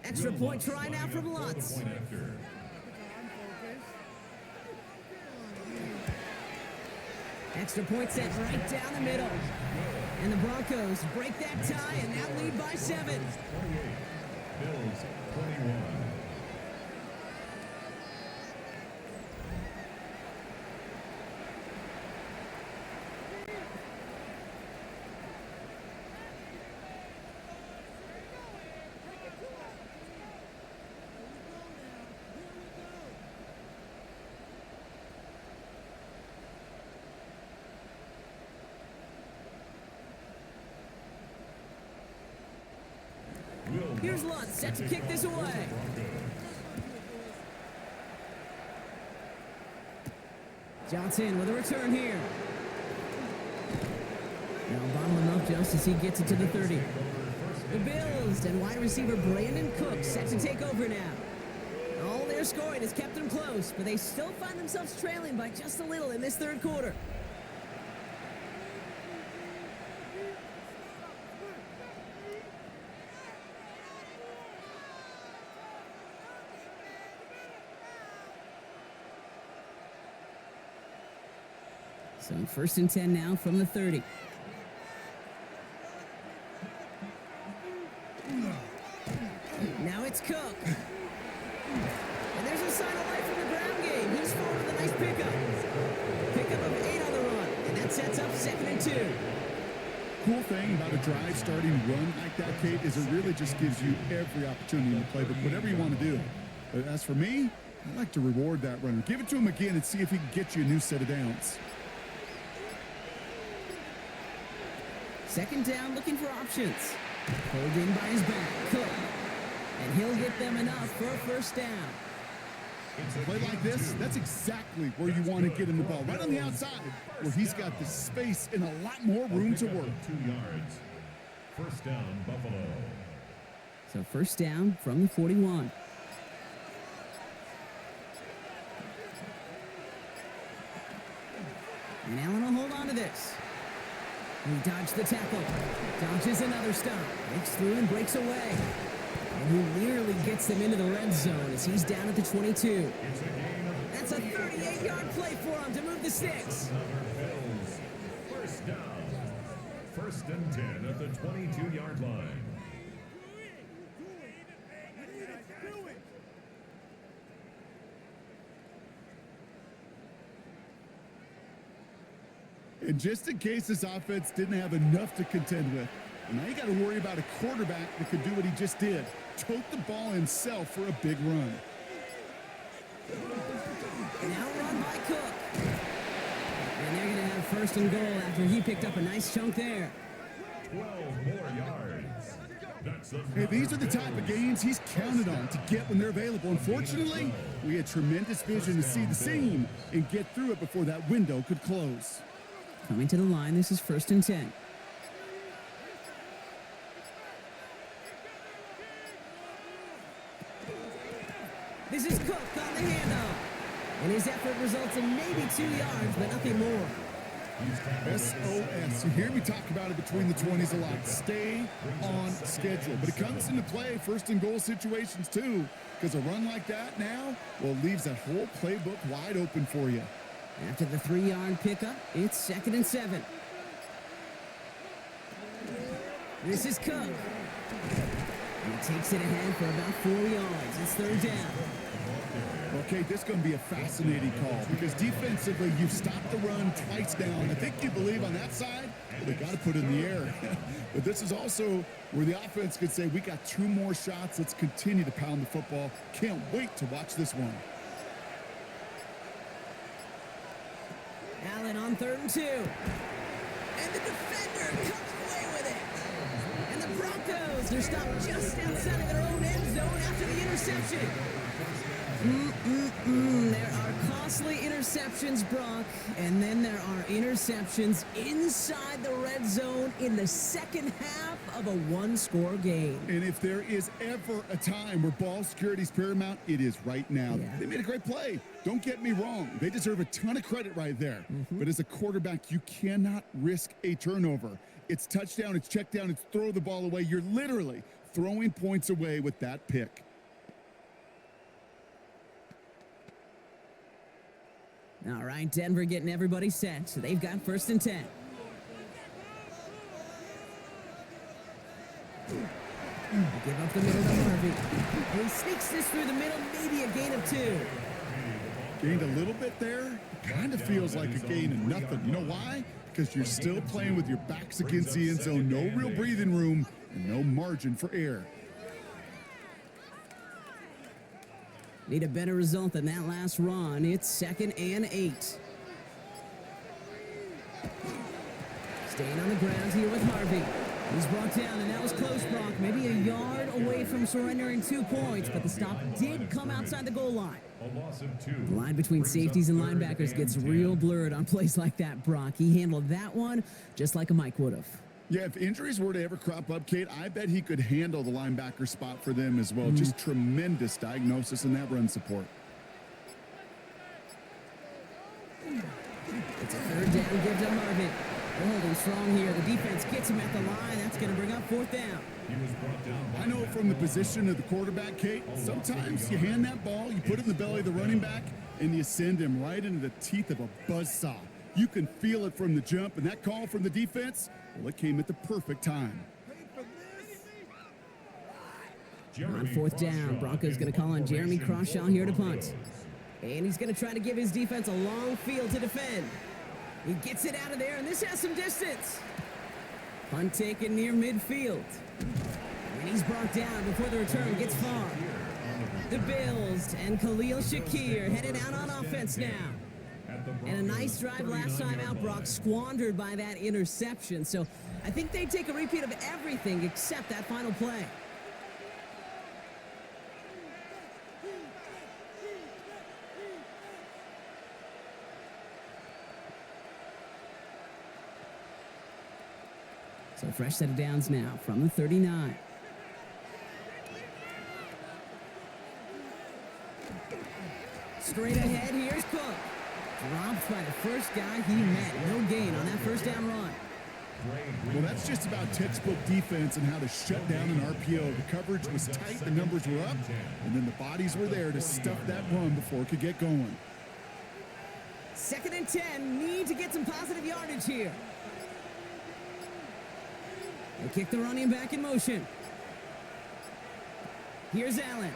Extra point try now from Lutz. Extra point set right down the middle. And the Broncos break that tie and now lead by 7. Bills 21. Here's Lutz, set to kick this away. Johnson with a return here. Now bottle him up just as he gets it to the 30. The Bills and wide receiver Brandon Cook set to take over now. All their scoring has kept them close, but they still find themselves trailing by just a little in this third quarter. So 1st and 10 now from the 30. Now it's Cook. And there's a sign of life from the ground game. He's forward with a nice pickup. Pickup of 8 on the run. And that sets up 2nd and 2. Cool thing about a drive starting run like that, Kate, is it really just gives you every opportunity in the playbook, whatever you want to do. But as for me, I like to reward that runner. Give it to him again and see if he can get you a new set of downs. 2nd down, looking for options. Pulled in by his back, Cook. And he'll get them enough for a 1st down. A play like this, that's exactly where you want to get him the ball. Right on the outside, where he's got the space and a lot more room to work. 2 yards. 1st down, Buffalo. So 1st down from the 41. And Allen will hold on to this. He dodged the tackle. Dodges another stop. Breaks through and breaks away. And he nearly gets them into the red zone as he's down at the 22. That's a 38-yard play for him to move the sticks. Bills. 1st down. 1st and 10 at the 22-yard line. And just in case this offense didn't have enough to contend with, and now you got to worry about a quarterback that could do what he just did, tote the ball himself for a big run. Now run by Cook. And they're going to have 1st and goal after he picked up a nice chunk there. 12 more yards. Hey, these are the type of games he's counted on to get when they're available. Unfortunately, we had tremendous vision to see the seam and get through it before that window could close. Coming to the line, this is 1st and 10. This is Cook on the handoff. And his effort results in maybe 2 yards, but nothing more. SOS. You hear me talk about it between the 20s a lot. Stay on schedule. But it comes into play 1st and goal situations too, because a run like that now, well, leaves that whole playbook wide open for you. After the 3-yard pickup, it's 2nd and 7. This is Cook. And he takes it ahead for about 4 yards. It's 3rd down. Okay, this is going to be a fascinating call because defensively, you've stopped the run twice down. I think you believe on that side, they got to put it in the air. But this is also where the offense could say, we got 2 more shots. Let's continue to pound the football. Can't wait to watch this one. Allen on 3rd and 2. And the defender comes away with it. And the Broncos Browns. They're stopped just outside of their own end zone after the interception. There are costly interceptions, Brock, and then there are interceptions inside the red zone in the second half of a one-score game. And if there is ever a time where ball security is paramount, it is right now. Yeah. They made a great play. Don't get me wrong. They deserve a ton of credit right there. But as a quarterback, you cannot risk a turnover. It's touchdown, it's check down, it's throw the ball away. You're literally throwing points away with that pick. All right, Denver getting everybody set. So they've got 1st and 10. Give up the middle to Harvey. He sneaks this through the middle, maybe a gain of 2. Gained a little bit there. Kind of feels like a gain of nothing. You know why? Because you're still playing with your backs against the end zone. No real breathing room and no margin for error. Need a better result than that last run. It's 2nd and 8. Staying on the ground here with Harvey. He's brought down, and that was close, Brock. Maybe a yard away from surrendering 2 points, but the stop did come outside the goal line. A loss of 2. The line between safeties and linebackers gets real blurred on plays like that, Brock. He handled that one just like a Mike would have. Yeah, if injuries were to ever crop up, Kate, I bet he could handle the linebacker spot for them as well. Just tremendous diagnosis in that run support. It's a 3rd down, give to Harvey. They're holding strong here. The defense gets him at the line. That's going to bring up 4th down. He was brought down by I know from the position of the quarterback, Kate, sometimes you hand that ball, you put it in the belly of the running back, and you send him right into the teeth of a buzzsaw. You can feel it from the jump, and that call from the defense, well, it came at the perfect time. On 4th down, Broncos going to call on Jeremy Crawshaw here to punt. And he's going to try to give his defense a long field to defend. He gets it out of there, and this has some distance. Punt taken near midfield. And he's brought down before the return gets far. The Bills and Khalil Shakir headed out on offense now. And a nice drive last time out, Brock, squandered by that interception. So I think they take a repeat of everything except that final play. So fresh set of downs now from the 39. Straight ahead, here's Cook. Dropped by the first guy he met. No gain on that 1st down run. Well, that's just about textbook defense and how to shut down an RPO. The coverage was tight, the numbers were up, and then the bodies were there to stuff that run before it could get going. 2nd and 10, need to get some positive yardage here. They kick the running back in motion. Here's Allen.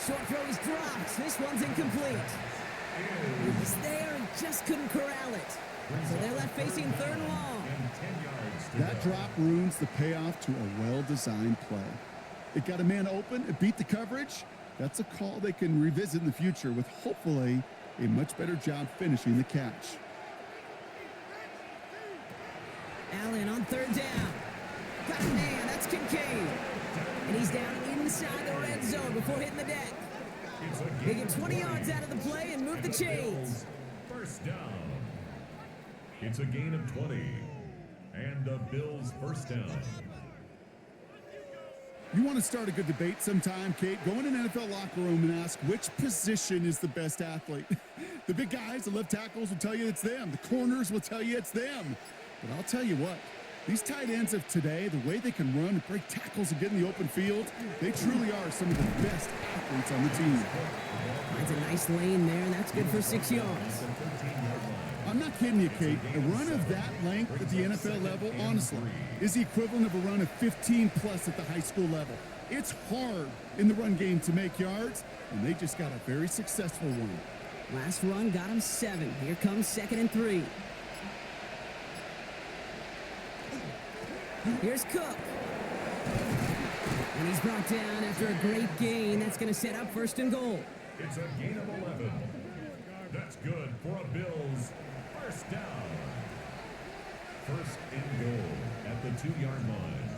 Short throw is dropped. This one's incomplete. He was there and just couldn't corral it. So they're left facing 3rd and long. That drop ruins the payoff to a well-designed play. It got a man open, it beat the coverage. That's a call they can revisit in the future with hopefully a much better job finishing the catch. Allen on 3rd down. Got a man, that's Kincaid. And he's down inside the red zone before hitting the deck. They get 20 yards out of the play and move the chains. 1st down. It's a gain of 20. And the Bills' 1st down. You want to start a good debate sometime, Kate? Go in an NFL locker room and ask which position is the best athlete. The big guys, the left tackles will tell you it's them. The corners will tell you it's them. But I'll tell you what, these tight ends of today, the way they can run and break tackles and get in the open field, they truly are some of the best athletes on the team. Finds a nice lane there, and that's good for 6 yards. I'm not kidding you, Kate. A run of that length at the NFL level, honestly, is the equivalent of a run of 15-plus at the high school level. It's hard in the run game to make yards, and they just got a very successful one. Last run got him 7. Here comes 2nd and 3. Here's Cook. And he's brought down after a great gain. That's going to set up 1st and goal. It's a gain of 11. That's good for a Bills 1st down. 1st and goal at the 2-yard line.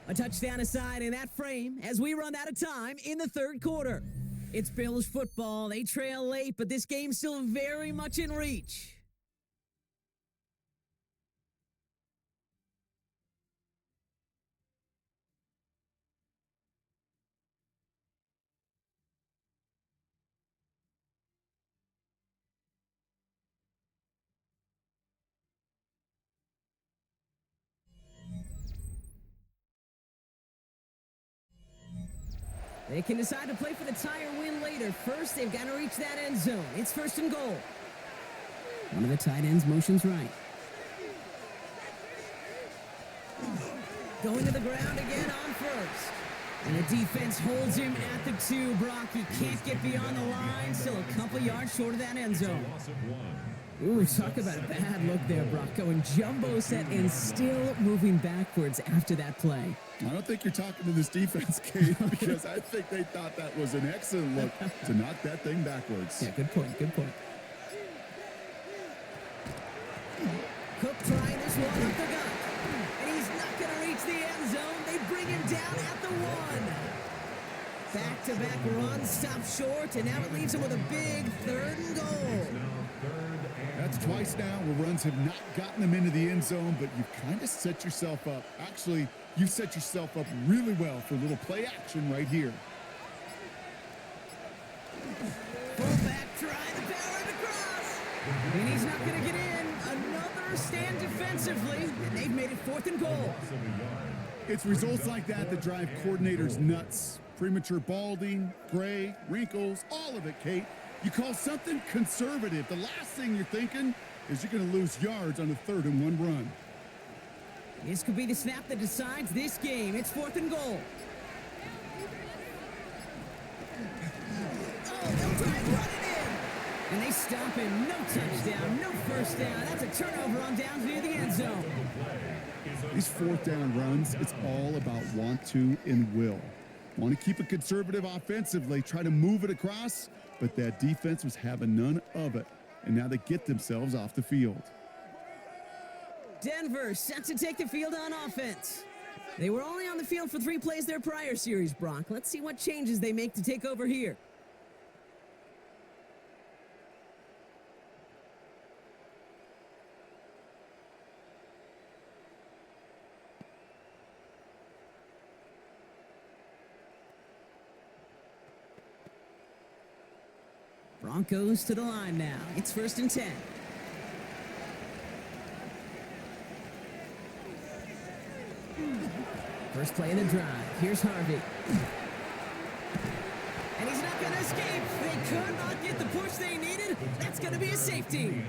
A touchdown aside in that frame as we run out of time in the third quarter. It's Bills football. They trail late, but this game's still very much in reach. They can decide to play for the tie or win later. First, they've got to reach that end zone. It's first and goal. One of the tight ends motions right. Going to the ground again on first. And the defense holds him at the 2. Brock, he can't get beyond the line. Still a couple yards short of that end zone. Ooh, talk about a bad look there, Brock. Going jumbo set and still moving backwards after that play. I don't think you're talking to this defense, Kate, because I think they thought that was an excellent look to knock that thing backwards. Yeah, good point, good point. Cook trying this one up the gut. And he's not going to reach the end zone. They bring him down at the 1. Back-to-back runs stop short, and now it leaves him with a big third and goal. That's twice now where runs have not gotten them into the end zone, but you've kind of set yourself up. Actually, you've set yourself up really well for a little play action right here. Fullback trying to power it across. And he's not going to get in. Another stand defensively, and they've made it 4th and goal. It's results like that that drive coordinators nuts. Premature balding, gray, wrinkles, all of it, Kate. You call something conservative. The last thing you're thinking is you're going to lose yards on a 3rd and 1 run. This could be the snap that decides this game. It's 4th and goal. Oh, they'll try and run it in. And they stop him. No touchdown, no first down. That's a turnover on downs near the end zone. These 4th down runs, it's all about want to and will. Want to keep it conservative offensively, try to move it across, but that defense was having none of it. And now they get themselves off the field. Denver set to take the field on offense. They were only on the field for 3 plays their prior series, Brock. Let's see what changes they make to take over here. Broncos to the line now. It's 1st and 10. First play of the drive. Here's Harvey. And he's not going to escape. They could not get the push they needed. That's going to be a safety.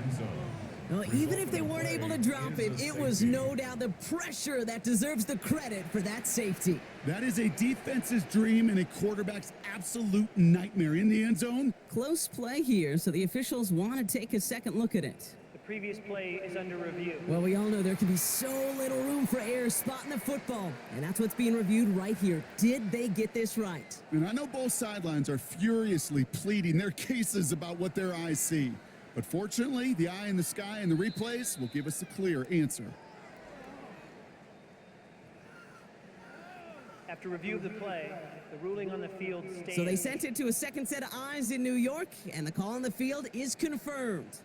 Well, even if they weren't able to drop it, it was no doubt the pressure that deserves the credit for that safety. That is a defense's dream and a quarterback's absolute nightmare in the end zone. Close play here, so the officials want to take a second look at it. The previous play is under review. Well, we all know there can be so little room for error spotting the football, and that's what's being reviewed right here. Did they get this right? And I know both sidelines are furiously pleading their cases about what their eyes see. But fortunately, the eye in the sky and the replays will give us a clear answer. After review of the play, the ruling on the field stands. So they sent it to a second set of eyes in New York, and the call on the field is confirmed.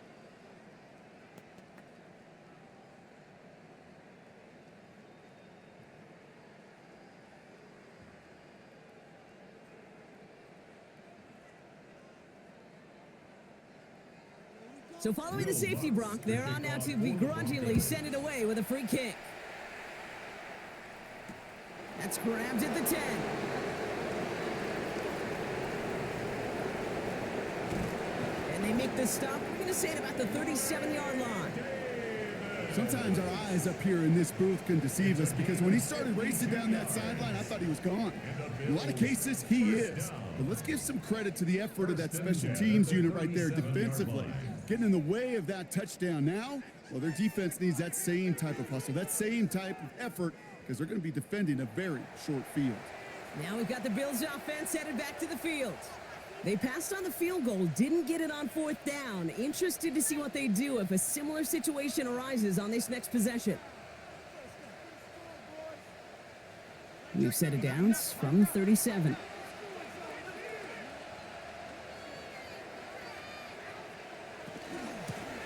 So following the safety, Brock, they're on now to begrudgingly send it away with a free kick. That's grabbed at the 10. And they make the stop, we're going to say, at about the 37-yard line. Sometimes our eyes up here in this booth can deceive us because when he started racing down that sideline, I thought he was gone. In a lot of cases, he is. But let's give some credit to the effort of that special teams unit right there defensively. Getting in the way of that touchdown now, well, their defense needs that same type of hustle, that same type of effort, because they're going to be defending a very short field. Now we've got the Bills offense headed back to the field. They passed on the field goal, didn't get it on 4th down. Interested to see what they do if a similar situation arises on this next possession. We've set it down from 37.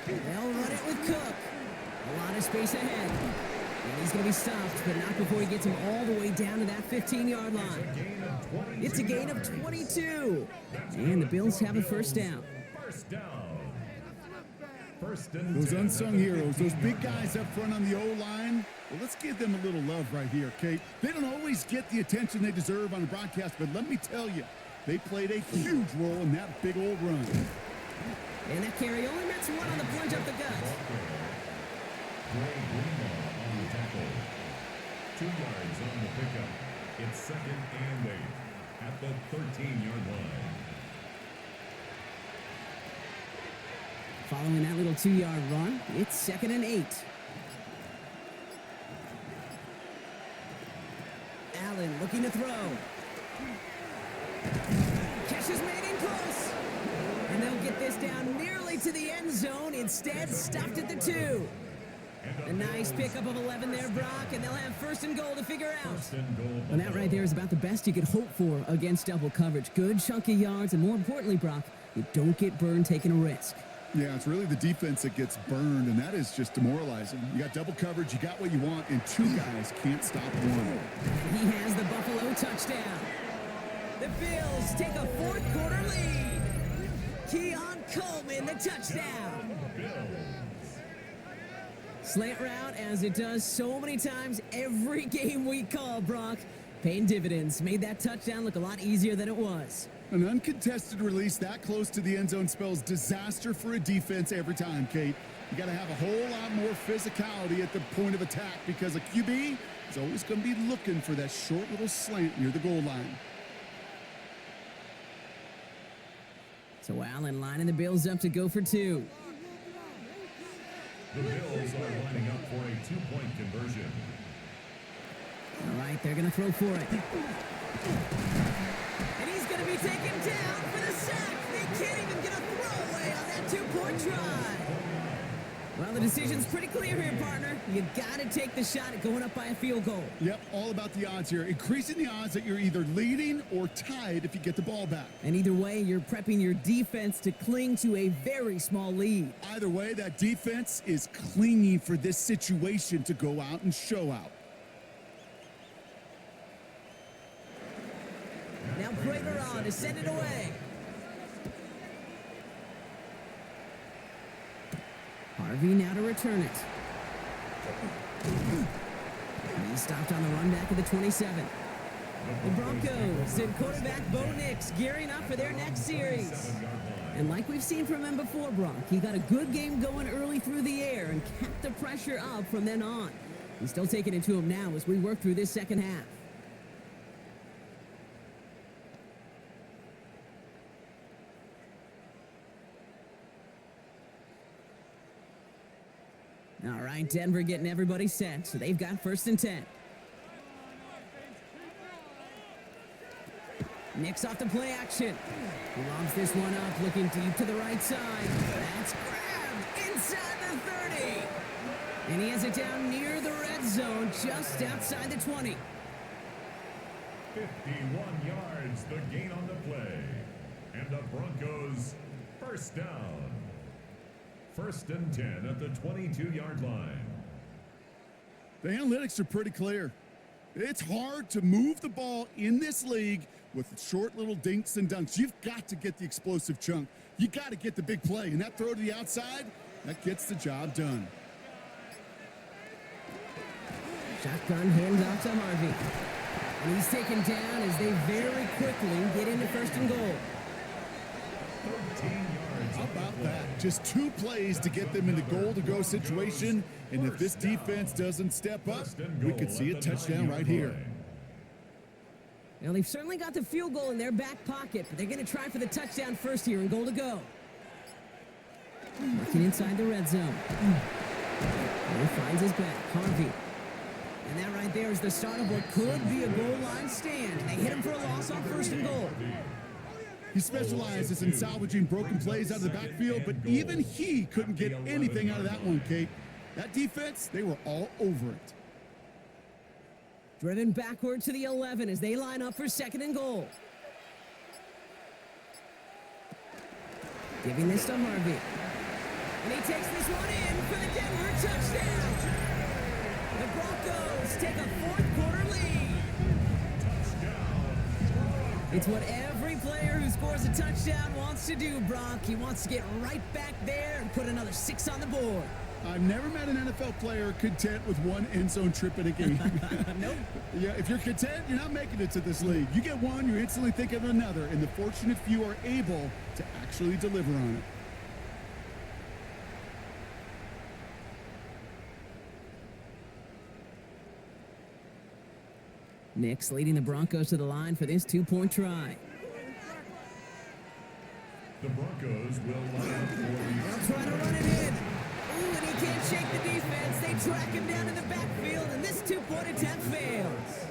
They'll run it with Cook. A lot of space ahead. And he's going to be stopped, but not before he gets him all the way down to that 15-yard line. It's a gain of 22. And the Bills have a first down. First down. First and Those 10 unsung at the heroes, those 15 big guys up front on the O-line, well, let's give them a little love right here, Kate. They don't always get the attention they deserve on the broadcast, but let me tell you, they played a huge role in that big old run. And that carry only nets one on the plunge up the gut. Gray Greenlaw on the tackle. 2 yards on the pickup. It's second and 8 at the 13-yard line. Following that little 2-yard run, it's second and 8. Allen looking to throw. Catch is made in close. And they'll get this down nearly to the end zone. Instead, stopped at the 2. A nice pickup of 11 there, Brock, and they'll have first and goal to figure out. And that right there is about the best you could hope for against double coverage. Good chunky yards, and more importantly, Brock, you don't get burned taking a risk. Yeah, it's really the defense that gets burned, and that is just demoralizing. You got double coverage, you got what you want, and 2 guys can't stop one. He has the Buffalo touchdown. The Bills take a fourth-quarter lead. Keon Coleman, the touchdown. Slant route, as it does so many times every game we call, Brock. Paying dividends. Made that touchdown look a lot easier than it was. An uncontested release that close to the end zone spells disaster for a defense every time, Kate. You got to have a whole lot more physicality at the point of attack because a QB is always going to be looking for that short little slant near the goal line. So Allen lining the Bills up to go for 2. The Bills are lining up for a 2-point conversion. All right, they're going to throw for it. And he's going to be taken down for the sack. They can't even get a throwaway on that 2-point try. Well, the decision's pretty clear here, partner. You got to take the shot at going up by a field goal. Yep, all about the odds here. Increasing the odds that you're either leading or tied if you get the ball back. And either way, you're prepping your defense to cling to a very small lead. Either way, that defense is clinging for this situation to go out and show out. Now Prater on to send it away. Harvey now to return it. He's stopped on the run back of the 27. The Broncos and quarterback Bo Nix gearing up for their next series. And like we've seen from him before, Brock, he got a good game going early through the air and kept the pressure up from then on. He's still taking it to him now as we work through this second half. All right, Denver getting everybody set, so they've got first and 10. Nix off the play action. He lobs this one up, looking deep to the right side. That's grabbed inside the 30. And he has it down near the red zone, just outside the 20. 51 yards, the gain on the play. And the Broncos first down. First and 10 at the 22-yard line. The analytics are pretty clear. It's hard to move the ball in this league with short little dinks and dunks. You've got to get the explosive chunk. You got to get the big play. And that throw to the outside, that gets the job done. Shotgun handoff to Harvey. And he's taken down as they very quickly get into first and goal. 13 yards. How about that? Just 2 plays to get them in the goal-to-go situation. And if this defense doesn't step up, we could see a touchdown right here. Now, they've certainly got the field goal in their back pocket, but they're going to try for the touchdown first here and goal to go. Working inside the red zone. He finds his back. Harvey. And that right there is the start of what could be a goal line stand. They hit him for a loss on first and goal. He specializes in salvaging broken plays out of the backfield, but even he couldn't get anything out of that one, Kate. That defense, they were all over it. Driven backward to the 11 as they line up for second and goal. Giving this to Harvey. And he takes this one in for the Denver touchdown. The Broncos take a fourth quarter lead. It's what every player who scores a touchdown wants to do, Brock. He wants to get right back there and put another 6 on the board. I've never met an NFL player content with one end zone trip in a game. Nope. Yeah, if you're content, you're not making it to this league. You get one, you instantly think of another, and the fortunate few are able to actually deliver on it. Nix leading the Broncos to the line for this 2-point try. The Broncos will line up for They'll try to run it in. Ooh, and he can't shake the defense. They track him down in the backfield, and this 2-point attempt fails.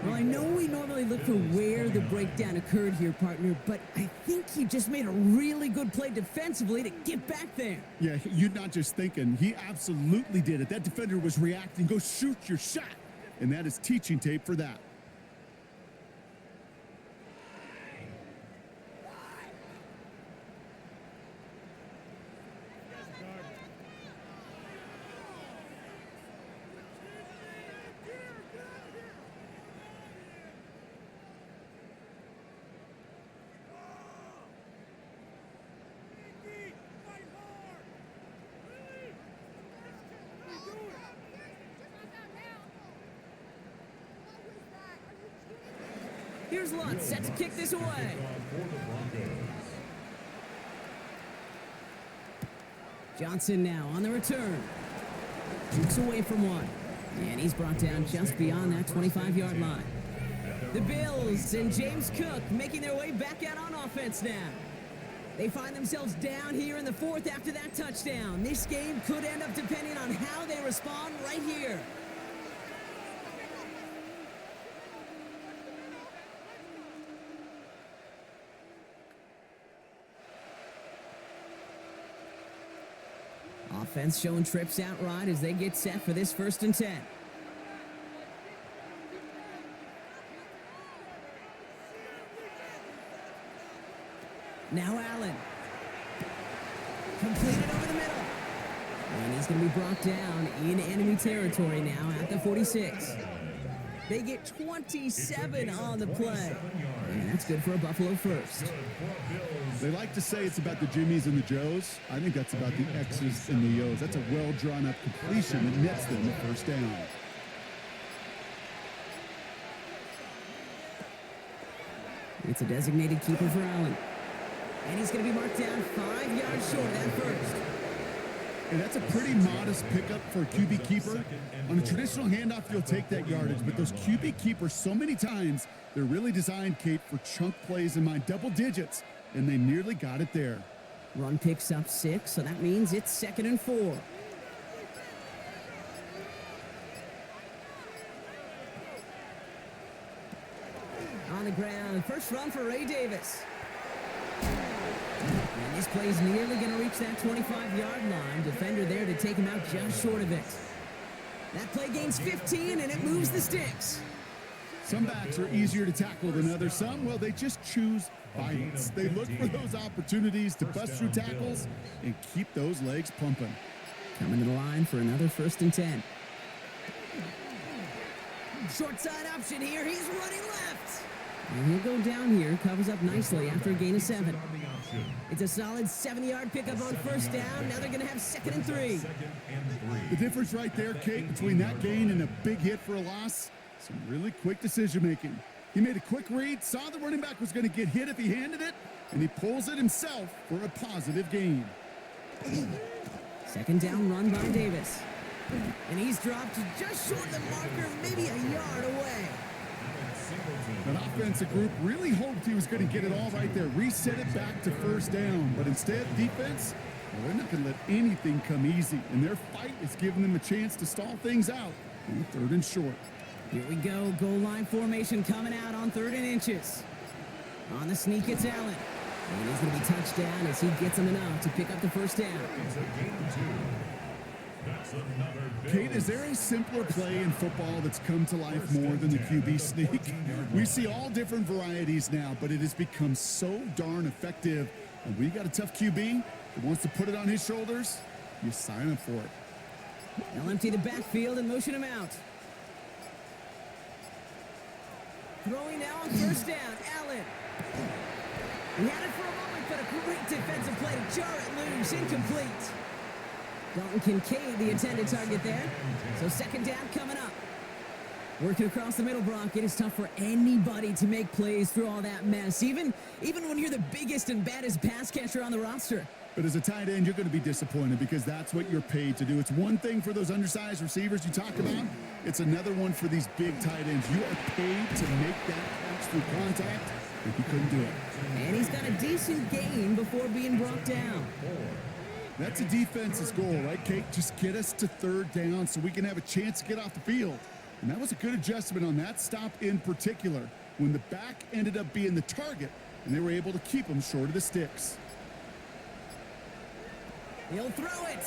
Well, I know we normally look for where the breakdown occurred here, partner, but I think he just made a really good play defensively to get back there. Yeah, you're not just thinking. He absolutely did it. That defender was reacting. Go shoot your shot. And that is teaching tape for that. Here's Lutz set to kick this away. the Broncos. Johnson now on the return. Jukes away from one. And he's brought down just beyond that 25-yard line. The Bills and James Cook making their way back out on offense now. They find themselves down here in the fourth after that touchdown. This game could end up depending on how they respond right here. Offense showing trips out right as they get set for this 1st and 10. Now Allen. Completed over the middle. And he's going to be brought down in enemy territory now at the 46. They get 27 on the play. And that's good for a Buffalo first. They like to say it's about the Jimmies and the Joes. I think that's about the X's and the Yo's. That's a well-drawn-up completion that nets them the first down. It's a designated keeper for Allen. And he's going to be marked down 5 yards short of that first. And that's a pretty modest pickup for a QB keeper. On a traditional handoff, you'll take that yardage, but those QB keepers, so many times, they're really designed, Kate, for chunk plays in my double digits, and they nearly got it there. Run picks up 6, so that means it's 2nd and 4. On the ground, first run for Ray Davis. And this play's nearly going to reach that 25-yard line. Defender there to take him out just short of it. That play gains 15, and it moves the sticks. Some backs are easier to tackle than others. Some, well, they just choose violence. They look for those opportunities to bust through tackles and keep those legs pumping. Coming to the line for another 1st and 10. Short side option here. He's running left. And he'll go down here. Covers up nicely after a gain of 7. It's a solid 7-yard pickup on 1st down. Now they're going to have 2nd and 3. The difference right there, Kate, between that gain and a big hit for a loss, some really quick decision-making. He made a quick read, saw the running back was going to get hit if he handed it, and he pulls it himself for a positive gain. 2nd down run by Davis. And he's dropped just short of the marker, maybe a yard away. That offensive group really hoped he was going to get it all right there, reset it back to 1st down. But instead, defense, well, they're not going to let anything come easy. And their fight is giving them a chance to stall things out on 3rd and short. Here we go. Goal line formation coming out on 3rd and inches. On the sneak, it's Allen. And he's going to be touched down as he gets him enough to pick up the 1st down. That's another big Kate, is there a simpler play in football that's come to life more than the QB sneak? We see all different varieties now, but it has become so darn effective. And when you got a tough QB that wants to put it on his shoulders, you sign up for it. They'll empty the backfield and motion him out. Throwing now on first down, Allen. He had it for a moment, but a great defensive play to jar it loose, incomplete. Dalton Kincaid, the intended target there. So second down coming up. Working across the middle, Brock. It is tough for anybody to make plays through all that mess, even when you're the biggest and baddest pass catcher on the roster. But as a tight end, you're going to be disappointed because that's what you're paid to do. It's one thing for those undersized receivers you talk about. It's another one for these big tight ends. You are paid to make that catch through contact, and he couldn't do it. And he's got a decent gain before being brought down. That's a defense's goal, right, Kate? Just get us to third down so we can have a chance to get off the field. And that was a good adjustment on that stop in particular, when the back ended up being the target, and they were able to keep him short of the sticks. He'll throw it.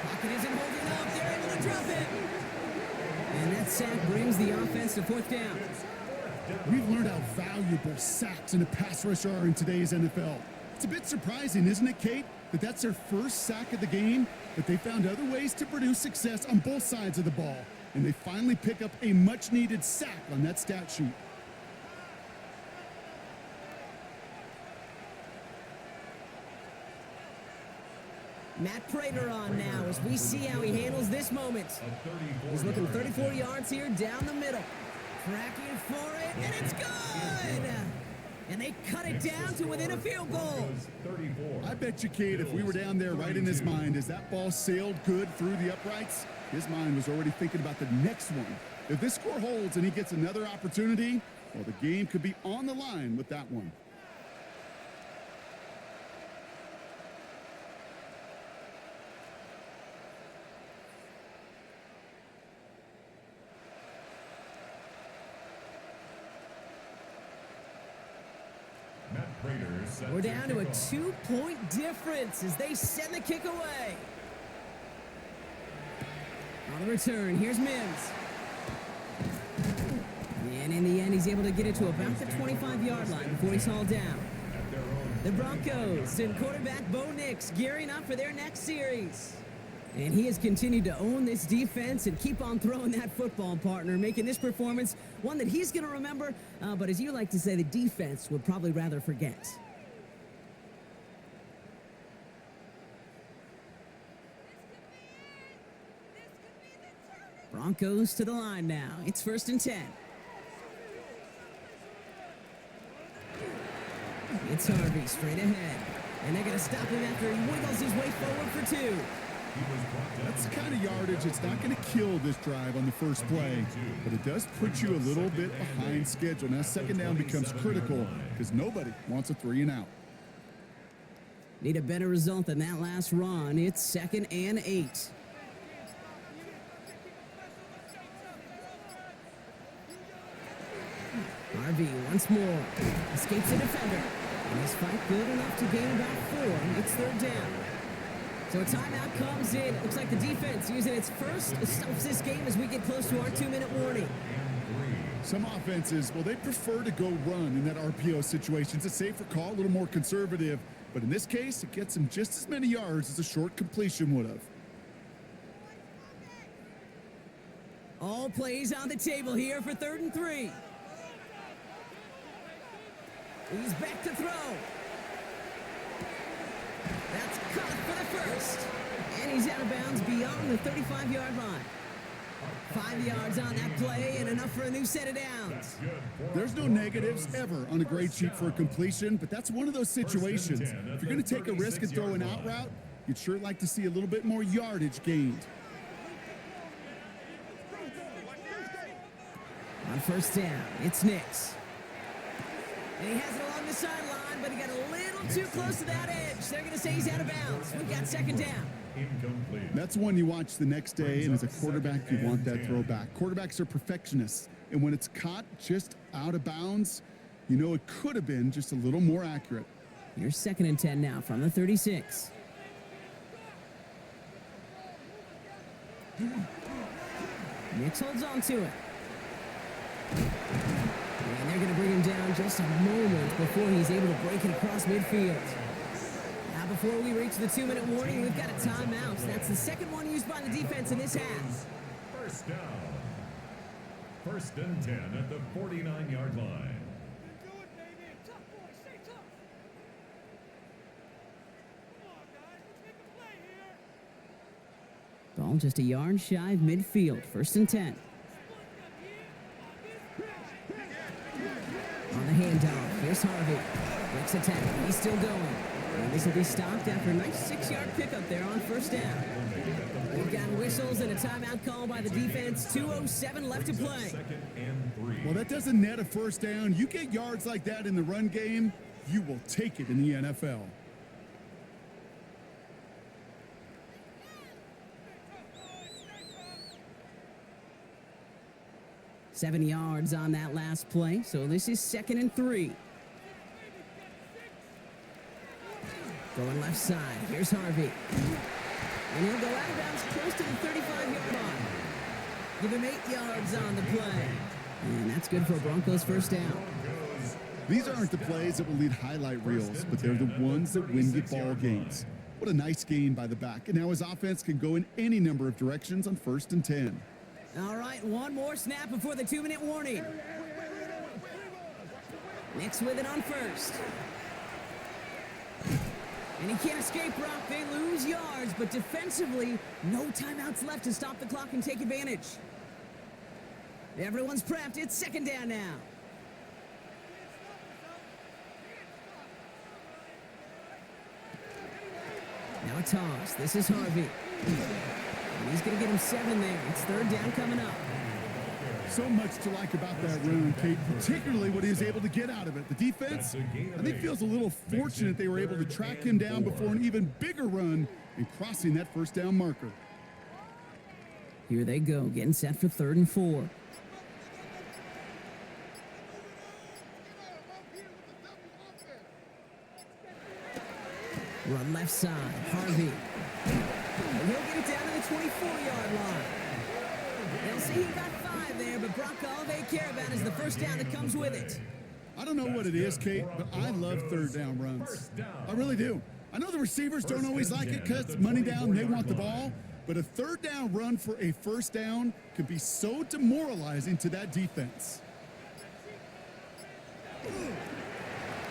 Pocket isn't holding up. They're able to drop it. And that sack brings the offense to fourth down. We've learned how valuable sacks in a pass rush are in today's NFL. It's a bit surprising, isn't it, Kate, that that's their first sack of the game, but they found other ways to produce success on both sides of the ball, and they finally pick up a much-needed sack on that stat sheet. Matt Prater on now as we see how he handles this moment. He's looking 34 yards here down the middle. Tracking for it, and it's good! And they cut it down to within a field goal. I bet you, Kate, if we were down there right in his mind as that ball sailed good through the uprights, his mind was already thinking about the next one. If this score holds and he gets another opportunity, well, the game could be on the line with that one. We're down to a 2-point difference as they send the kick away. On the return, here's Mims. And in the end, he's able to get it to about the 25-yard line before he's hauled down. The Broncos and quarterback Bo Nix gearing up for their next series. And he has continued to own this defense and keep on throwing that football, partner, making this performance one that he's going to remember, but as you like to say, the defense would probably rather forget. Broncos to the line now. It's 1st and 10. It's Harvey straight ahead. And they're going to stop him after he wiggles his way forward for 2. That's the kind of yardage it's not going to kill this drive on the first play, but it does put you a little bit behind schedule. Now second down becomes critical because nobody wants a 3 and out. Need a better result than that last run. It's 2nd and 8. Harvey once more escapes the defender. And his fight good enough to gain about 4. It's 3rd down. So a timeout comes in. Looks like the defense using its first stops this game as we get close to our 2-minute warning. Some offenses, well, they prefer to go run in that RPO situation. It's a safer call, a little more conservative. But in this case, it gets them just as many yards as a short completion would have. All plays on the table here for 3rd and 3. He's back to throw. That's caught for the first. And he's out of bounds beyond the 35-yard line. 5 yards on that play and enough for a new set of downs. There's no negatives ever on a grade sheet for a completion, but that's one of those situations. If you're going to take a risk and throw an out route, you'd sure like to see a little bit more yardage gained. On 1st down, it's Nix. And he has it along the sideline, but he got a little too close to that edge. They're going to say he's out of bounds. We've got 2nd down. Incomplete. That's one you watch the next day, and as a quarterback, you want that throwback. Quarterbacks are perfectionists, and when it's caught just out of bounds, you know it could have been just a little more accurate. Here's 2nd and 10 now from the 36. Nix holds on to it. And they're going to bring him down just a moment before he's able to break it across midfield. Now, before we reach the 2-minute warning, we've got a timeout. That's the second one used by the defense in this half. First down. First and 10 at the 49-yard line. Do it, baby. Tough boy. Stay tough. Come on, guys. Let's make a play here. Ball just a yard shy of midfield. First and 10. On the handoff, here's Harvey. Breaks a tackle. He's still going. And this will be stopped after a nice 6-yard pickup there on first down. We've got whistles and a timeout call by the defense. 2:07 left to play. Second and 3. Well, that doesn't net a first down. You get yards like that in the run game, you will take it in the NFL. Seven yards on that last play, so this is second and 3. Going left side, here's Harvey. And he'll go out of bounds close to the 35-yard line. Give him 8 yards on the play. And that's good for a Broncos first down. These aren't the plays that will lead highlight reels, but they're the ones that win you ball games. What a nice gain by the back. And now his offense can go in any number of directions on first and 10. All right, one more snap before the 2-minute warning. Nix with it on first. And he can't escape, Brock. They lose yards, but defensively, no timeouts left to stop the clock and take advantage. Everyone's prepped. It's second down now. Now a toss. This is Harvey. And he's going to get him 7 there. It's third down coming up. So much to like about that run, Kate, particularly what he was able to get out of it. The defense, I think, feels a little fortunate they were able to track him down before an even bigger run and crossing that first down marker. Here they go, getting set for third and 4. Run left side, Harvey. And he'll get it down to the 24-yard line. They'll see he got 5 there, but Brock, all they care about is the first down that comes with it. I don't know what it is, Kate, but I love third down runs. I really do. I know the receivers don't always like it because it's money down, they want the ball, but a third down run for a first down could be so demoralizing to that defense.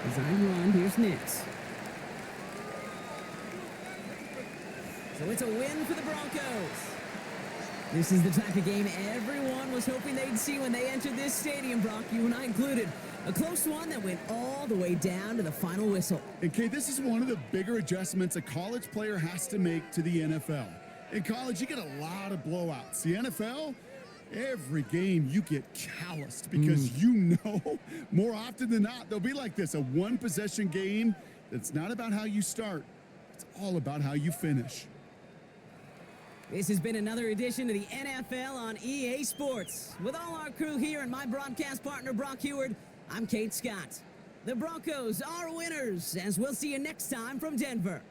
Design run, here's Nix. So it's a win for the Broncos. This is the type of game everyone was hoping they'd see when they entered this stadium, Brock, you and I included. A close one that went all the way down to the final whistle. And Kate, this is one of the bigger adjustments a college player has to make to the NFL. In college, you get a lot of blowouts. The NFL, every game you get calloused because you know more often than not, they'll be like this, a one-possession game that's not about how you start. It's all about how you finish. This has been another edition of the NFL on EA Sports. With all our crew here and my broadcast partner, Brock Heward, I'm Kate Scott. The Broncos are winners, as we'll see you next time from Denver.